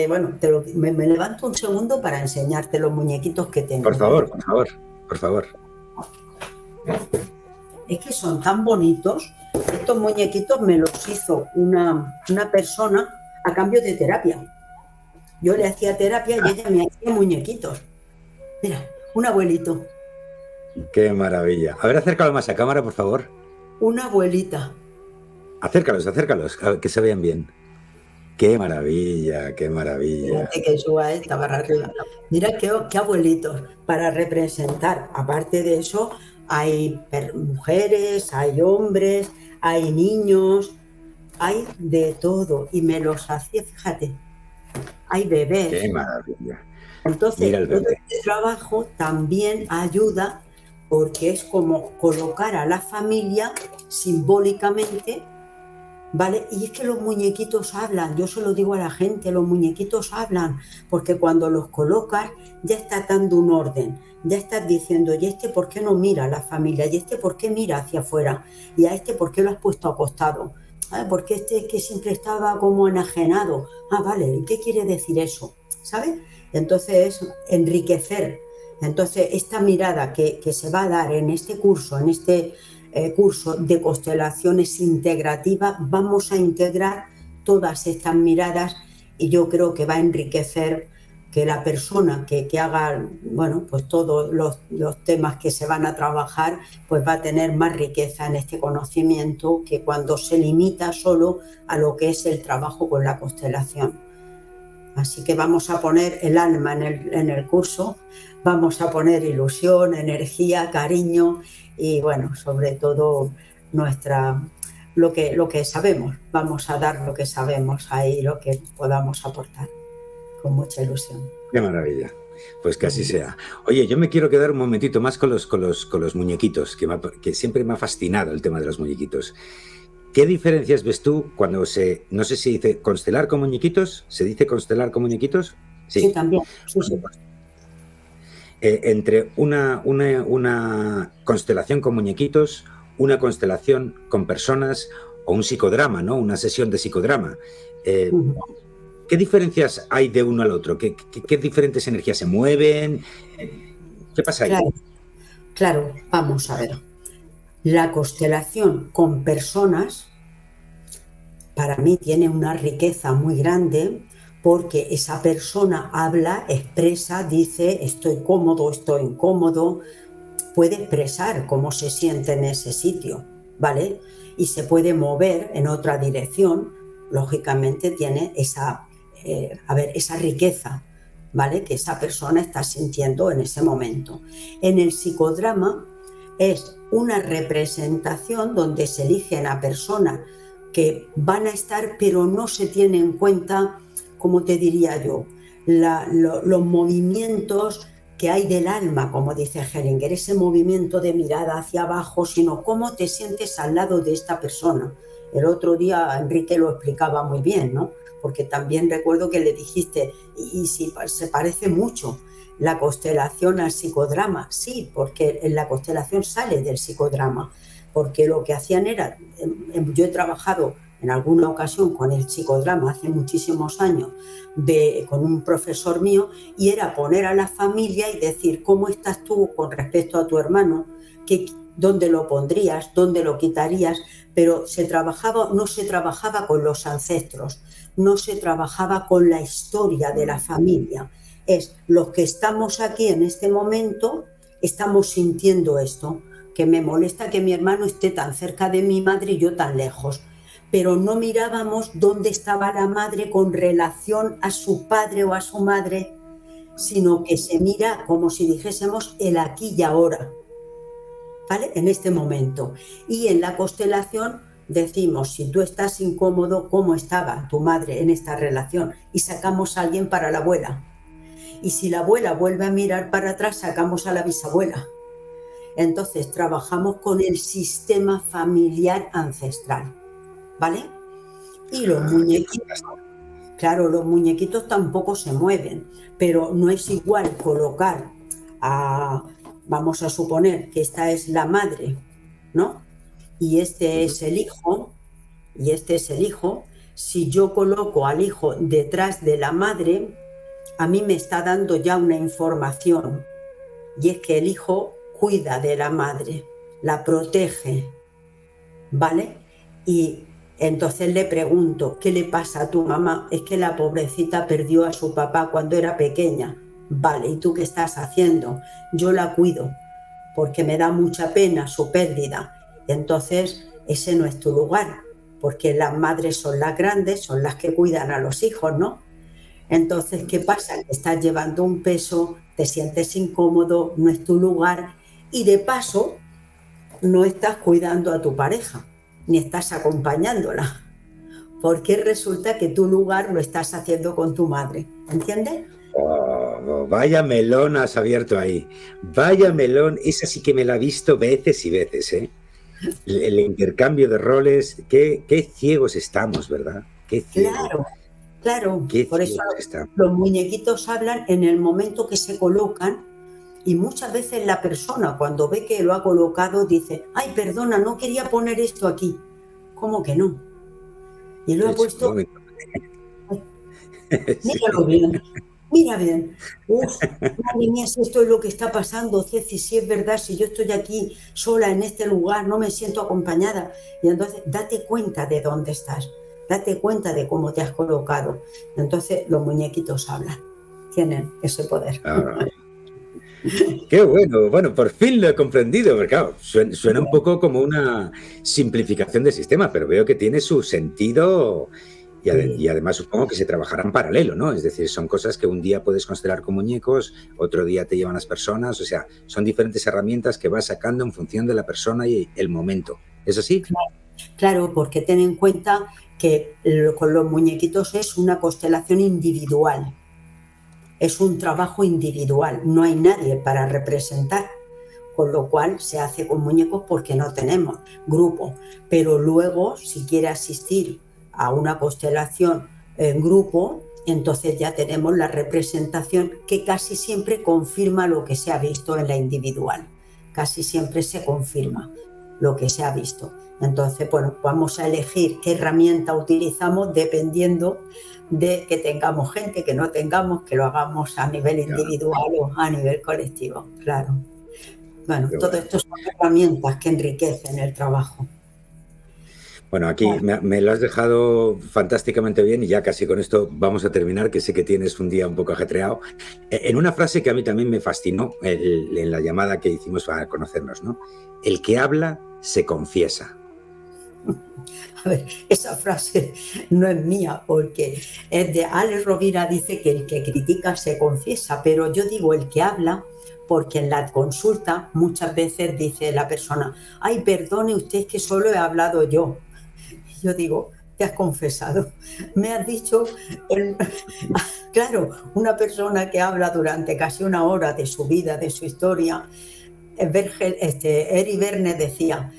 bueno, me levanto un segundo para enseñarte los muñequitos que tengo. Por favor, por favor, por favor. Es que son tan bonitos. Estos muñequitos me los hizo una persona a cambio de terapia. Yo le hacía terapia y ella me hacía muñequitos. Mira, un abuelito. Qué maravilla. A ver, acércalo más a cámara, por favor. Una abuelita. Acércalos, acércalos, a ver, que se vean bien. Qué maravilla, qué maravilla. Fíjate que suba esta barra arriba. Mira qué abuelitos para representar. Aparte de eso, hay mujeres, hay hombres, hay niños, hay de todo. Y me los hacía, fíjate, hay bebés. Qué maravilla. Entonces, mira el todo bebé. este trabajo también ayuda porque es como colocar a la familia simbólicamente, ¿vale? Y es que los muñequitos hablan, yo se lo digo a la gente, los muñequitos hablan, porque cuando los colocas ya estás dando un orden, ya estás diciendo, ¿y este por qué no mira a la familia? ¿Y este por qué mira hacia afuera? ¿Y a este por qué lo has puesto acostado? Porque este que siempre estaba como enajenado. Vale, ¿y qué quiere decir eso? ¿Sabes? Entonces, enriquecer. Entonces, esta mirada que se va a dar en este curso, curso de constelaciones integrativas, vamos a integrar todas estas miradas y yo creo que va a enriquecer que la persona que haga, bueno, pues todos los temas que se van a trabajar, pues va a tener más riqueza en este conocimiento que cuando se limita solo a lo que es el trabajo con la constelación. Así que vamos a poner el alma en el curso, vamos a poner ilusión, energía, cariño y bueno, sobre todo lo que sabemos. Vamos a dar lo que sabemos ahí, lo que podamos aportar, con mucha ilusión. Qué maravilla. Pues que así sea. Oye, yo me quiero quedar un momentito más con los muñequitos, que siempre me ha fascinado el tema de los muñequitos. ¿Qué diferencias ves tú cuando no sé si dice constelar con muñequitos? ¿Se dice constelar con muñequitos? Sí, también. Sí, sí. Entre una constelación con muñequitos, una constelación con personas o un psicodrama, ¿no? Una sesión de psicodrama. ¿Qué diferencias hay de uno al otro? ¿Qué diferentes energías se mueven? ¿Qué pasa ahí? Claro, vamos a ver. La constelación con personas para mí tiene una riqueza muy grande porque esa persona habla, expresa, dice estoy cómodo, estoy incómodo, puede expresar cómo se siente en ese sitio, ¿vale? Y se puede mover en otra dirección, lógicamente tiene esa riqueza, ¿vale? Que esa persona está sintiendo en ese momento. En el psicodrama es una representación donde se eligen a personas que van a estar, pero no se tiene en cuenta, como te diría yo, los movimientos que hay del alma, como dice Hellinger, ese movimiento de mirada hacia abajo, sino cómo te sientes al lado de esta persona. El otro día Enrique lo explicaba muy bien, ¿no? Porque también recuerdo que le dijiste, y si se parece mucho la constelación al psicodrama. Sí, porque en la constelación sale del psicodrama, porque lo que hacían era, yo he trabajado en alguna ocasión con el psicodrama hace muchísimos años, con un profesor mío, y era poner a la familia y decir cómo estás tú con respecto a tu hermano, dónde lo pondrías, dónde lo quitarías, pero no se trabajaba con los ancestros, no se trabajaba con la historia de la familia. Es los que estamos aquí en este momento, estamos sintiendo esto, que me molesta que mi hermano esté tan cerca de mi madre y yo tan lejos. Pero no mirábamos dónde estaba la madre con relación a su padre o a su madre, sino que se mira como si dijésemos el aquí y ahora, ¿vale? En este momento. Y en la constelación decimos, si tú estás incómodo, ¿cómo estaba tu madre en esta relación? Y sacamos a alguien para la abuela. Y si la abuela vuelve a mirar para atrás, sacamos a la bisabuela. Entonces trabajamos con el sistema familiar ancestral, ¿vale? Y los muñequitos, claro, los muñequitos tampoco se mueven, pero no es igual colocar vamos a suponer que esta es la madre ¿no? Y este es el hijo, y este es el hijo. Si yo coloco al hijo detrás de la madre, a mí me está dando ya una información, y es que el hijo cuida de la madre, la protege, ¿vale? Y entonces le pregunto, ¿qué le pasa a tu mamá? Es que la pobrecita perdió a su papá cuando era pequeña. Vale, ¿y tú qué estás haciendo? Yo la cuido, porque me da mucha pena su pérdida. Entonces, ese no es tu lugar, porque las madres son las grandes, son las que cuidan a los hijos, ¿no? Entonces, ¿qué pasa? Que estás llevando un peso, te sientes incómodo, no es tu lugar y de paso no estás cuidando a tu pareja, ni estás acompañándola, porque resulta que tu lugar lo estás haciendo con tu madre, ¿entiendes? Oh, vaya melón has abierto ahí. Vaya melón, esa sí que me la he visto veces y veces, ¿eh? El intercambio de roles, qué ciegos estamos, ¿verdad? Qué ciegos, Claro, claro, qué por eso ciegos estamos. los muñequitos hablan en el momento que se colocan y muchas veces la persona cuando ve que lo ha colocado dice, ay, perdona, no quería poner esto aquí. ¿Cómo que no? Y lo He ha dicho, un puesto, momento. míralo Sí. bien, mira bien. Uf, madre mía, si esto es lo que está pasando, Ceci, si es verdad, si yo estoy aquí sola en este lugar, no me siento acompañada. Y entonces date cuenta de dónde estás, date cuenta de cómo te has colocado. Entonces los muñequitos hablan, tienen ese poder. Ah, qué bueno, bueno, por fin lo he comprendido, porque claro, suena un poco como una simplificación del sistema, pero veo que tiene su sentido y Sí, además supongo que se trabajará en paralelo, ¿no? Es decir, son cosas que un día puedes constelar con muñecos, otro día te llevan las personas, o sea, son diferentes herramientas que vas sacando en función de la persona y el momento. ¿Es así? claro, claro, porque ten en cuenta que con los muñequitos es una constelación individual. Es un trabajo individual, no hay nadie para representar, con lo cual se hace con muñecos porque no tenemos grupo. Pero luego, si quiere asistir a una constelación en grupo, entonces ya tenemos la representación que casi siempre confirma lo que se ha visto en la individual. Casi siempre se confirma lo que se ha visto. Entonces, bueno, vamos a elegir qué herramienta utilizamos dependiendo de que tengamos gente, que no tengamos, que lo hagamos a nivel Ya, individual o a nivel colectivo, claro. Bueno, qué todo bueno. esto son herramientas que enriquecen el trabajo. Bueno, aquí Bueno, me lo has dejado fantásticamente bien y ya casi con esto vamos a terminar, que sé que tienes un día un poco ajetreado. En una frase que a mí también me fascinó en la llamada que hicimos para conocernos, ¿no? El que habla se confiesa. a ver, esa frase no es mía porque es de Alex Rovira, dice que el que critica se confiesa, pero yo digo el que habla porque en la consulta muchas veces dice la persona, ay, perdone usted que solo he hablado yo. Yo digo, te has confesado, me has dicho, el... claro, una persona que habla durante casi una hora de su vida, de su historia. Eri Verne decía,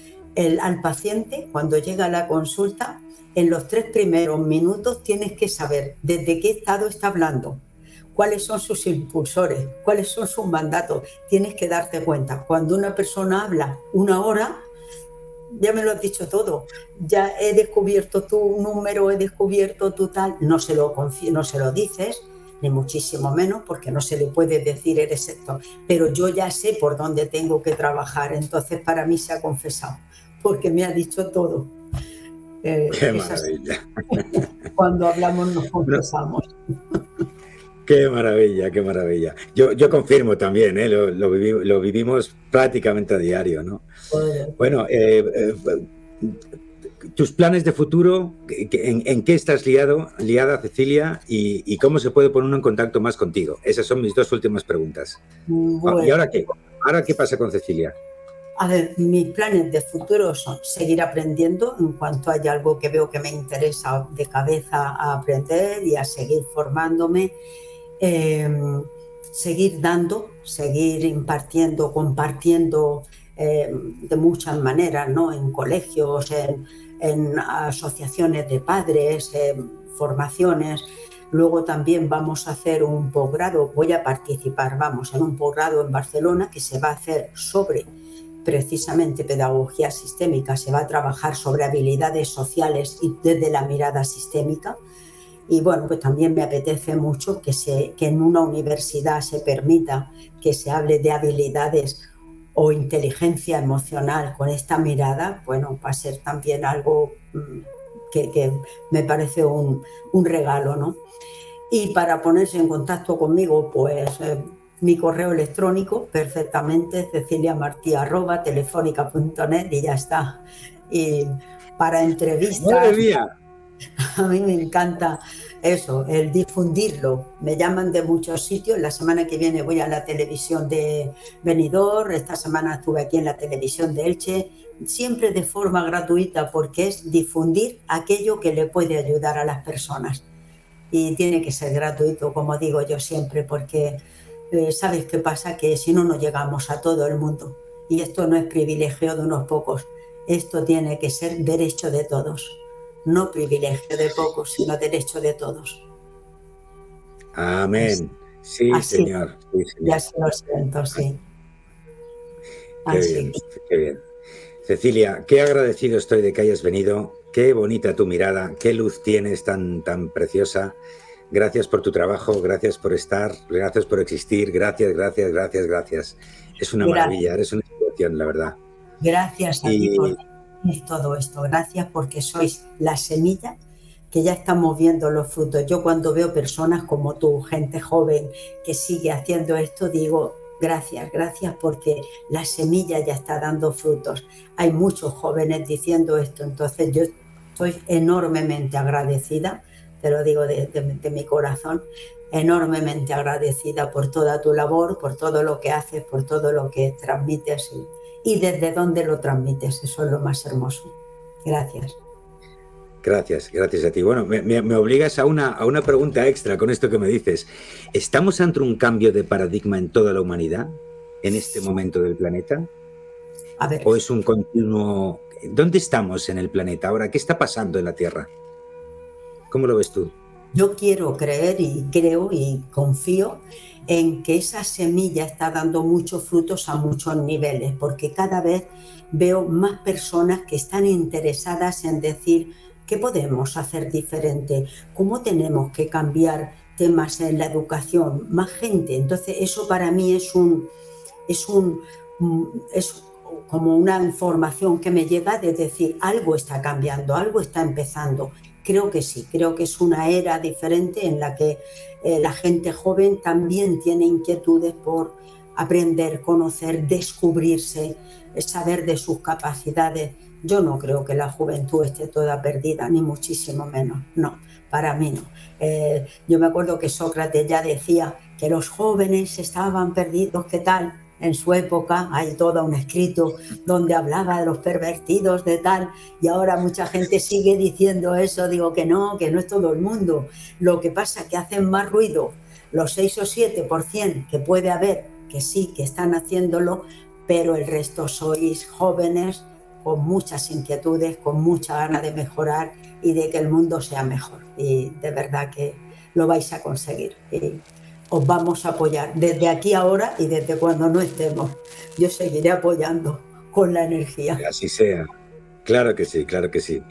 al paciente cuando llega a la consulta, en los 3 primeros minutos tienes que saber desde qué estado está hablando, cuáles son sus impulsores, cuáles son sus mandatos. Tienes que darte cuenta. Cuando una persona habla una hora, ya me lo has dicho todo, ya he descubierto tu número, he descubierto tu tal, no se lo dices, ni muchísimo menos, porque no se le puede decir eres esto, pero yo ya sé por dónde tengo que trabajar, entonces para mí se ha confesado, porque me ha dicho todo. ¡Qué Es así, maravilla! cuando hablamos nos No, confesamos. ¡qué maravilla, qué maravilla! Yo confirmo también, ¿eh? Lo vivimos prácticamente a diario, ¿no? Joder. Bueno, tus planes de futuro, en qué estás liada, Cecilia, y cómo se puede poner uno en contacto más contigo. Esas son mis dos últimas preguntas. ¿Y Bueno, ahora qué? ¿Ahora qué pasa con Cecilia? a ver, mis planes de futuro son seguir aprendiendo en cuanto haya algo que veo que me interesa de cabeza a aprender y a seguir formándome, eh, seguir dando, seguir impartiendo, compartiendo de muchas maneras, ¿no? En colegios, en asociaciones de padres, en formaciones. Luego también vamos a hacer un posgrado, voy a participar, vamos, en un posgrado en Barcelona que se va a hacer sobre precisamente pedagogía sistémica, se va a trabajar sobre habilidades sociales y desde la mirada sistémica. Y bueno, pues también me apetece mucho que en una universidad se permita que se hable de habilidades o inteligencia emocional con esta mirada. Bueno, va a ser también algo que me parece un regalo, ¿no? Y para ponerse en contacto conmigo, pues mi correo electrónico, perfectamente, ceciliamartí@telefónica.net, y ya está. Y para ¡Madre entrevistas, mía! a mí me encanta eso, el difundirlo. Me llaman de muchos sitios. La semana que viene voy a la televisión de Benidorm, esta semana estuve aquí en la televisión de Elche, siempre de forma gratuita, porque es difundir aquello que le puede ayudar a las personas. Y tiene que ser gratuito, como digo yo siempre, porque ¿sabes qué pasa? Que si no, no llegamos a todo el mundo. Y esto no es privilegio de unos pocos, esto tiene que ser derecho de todos. No privilegio de pocos, sino derecho de todos. Amén. Sí, Así, señor. Sí, ya señor. se lo siento, sí. Qué Así bien, que qué bien. Cecilia, qué agradecido estoy de que hayas venido. Qué bonita tu mirada, qué luz tienes tan preciosa. Gracias por tu trabajo, gracias por estar, gracias por existir, gracias, gracias, gracias, gracias. Es una maravilla, eres una inspiración, la verdad. gracias a ti por Y decir todo esto. Gracias porque sois la semilla que ya estamos viendo los frutos. Yo cuando veo personas como tú, gente joven que sigue haciendo esto, digo gracias, gracias porque la semilla ya está dando frutos. Hay muchos jóvenes diciendo esto, entonces yo estoy enormemente agradecida, te lo digo de mi corazón, enormemente agradecida por toda tu labor, por todo lo que haces, por todo lo que transmites y desde dónde lo transmites. Eso es lo más hermoso. Gracias. gracias, gracias a ti. Bueno, me obligas a una pregunta extra con esto que me dices. ¿Estamos ante un cambio de paradigma en toda la humanidad en este momento del planeta? A ver, ¿O es un continuo? ¿Dónde estamos en el planeta ahora? ¿Qué está pasando en la Tierra? ¿Cómo lo ves tú? yo quiero creer y creo y confío en que esa semilla está dando muchos frutos a muchos niveles, porque cada vez veo más personas que están interesadas en decir qué podemos hacer diferente, cómo tenemos que cambiar temas en la educación, más gente. Entonces eso para mí es como una información que me llega de decir algo está cambiando, algo está empezando. Creo que sí, creo que es una era diferente en la que la gente joven también tiene inquietudes por aprender, conocer, descubrirse, saber de sus capacidades. Yo no creo que la juventud esté toda perdida, ni muchísimo menos, no, para mí no. Yo me acuerdo que Sócrates ya decía que los jóvenes estaban perdidos, ¿qué tal? En su época hay todo un escrito donde hablaba de los pervertidos, de tal, y ahora mucha gente sigue diciendo eso. Digo que no es todo el mundo. Lo que pasa es que hacen más ruido los 6 o 7% que puede haber, que sí, que están haciéndolo, pero el resto sois jóvenes con muchas inquietudes, con mucha ganas de mejorar y de que el mundo sea mejor. Y de verdad que lo vais a conseguir. Y os vamos a apoyar desde aquí ahora y desde cuando no estemos. Yo seguiré apoyando con la energía. Que así sea. Claro que sí, claro que sí.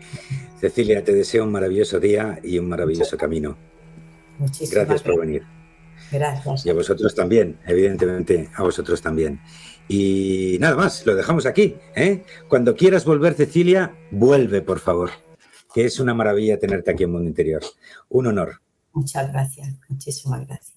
Cecilia, te deseo un maravilloso día y un maravilloso camino. Muchísimas Gracias por gracias. venir. Gracias Y a a ti. vosotros también, evidentemente, a vosotros también. Y nada más, lo dejamos aquí, ¿eh? Cuando quieras volver, Cecilia, vuelve, por favor, que es una maravilla tenerte aquí en Mundo Interior. Un honor. Muchas gracias. Muchísimas gracias.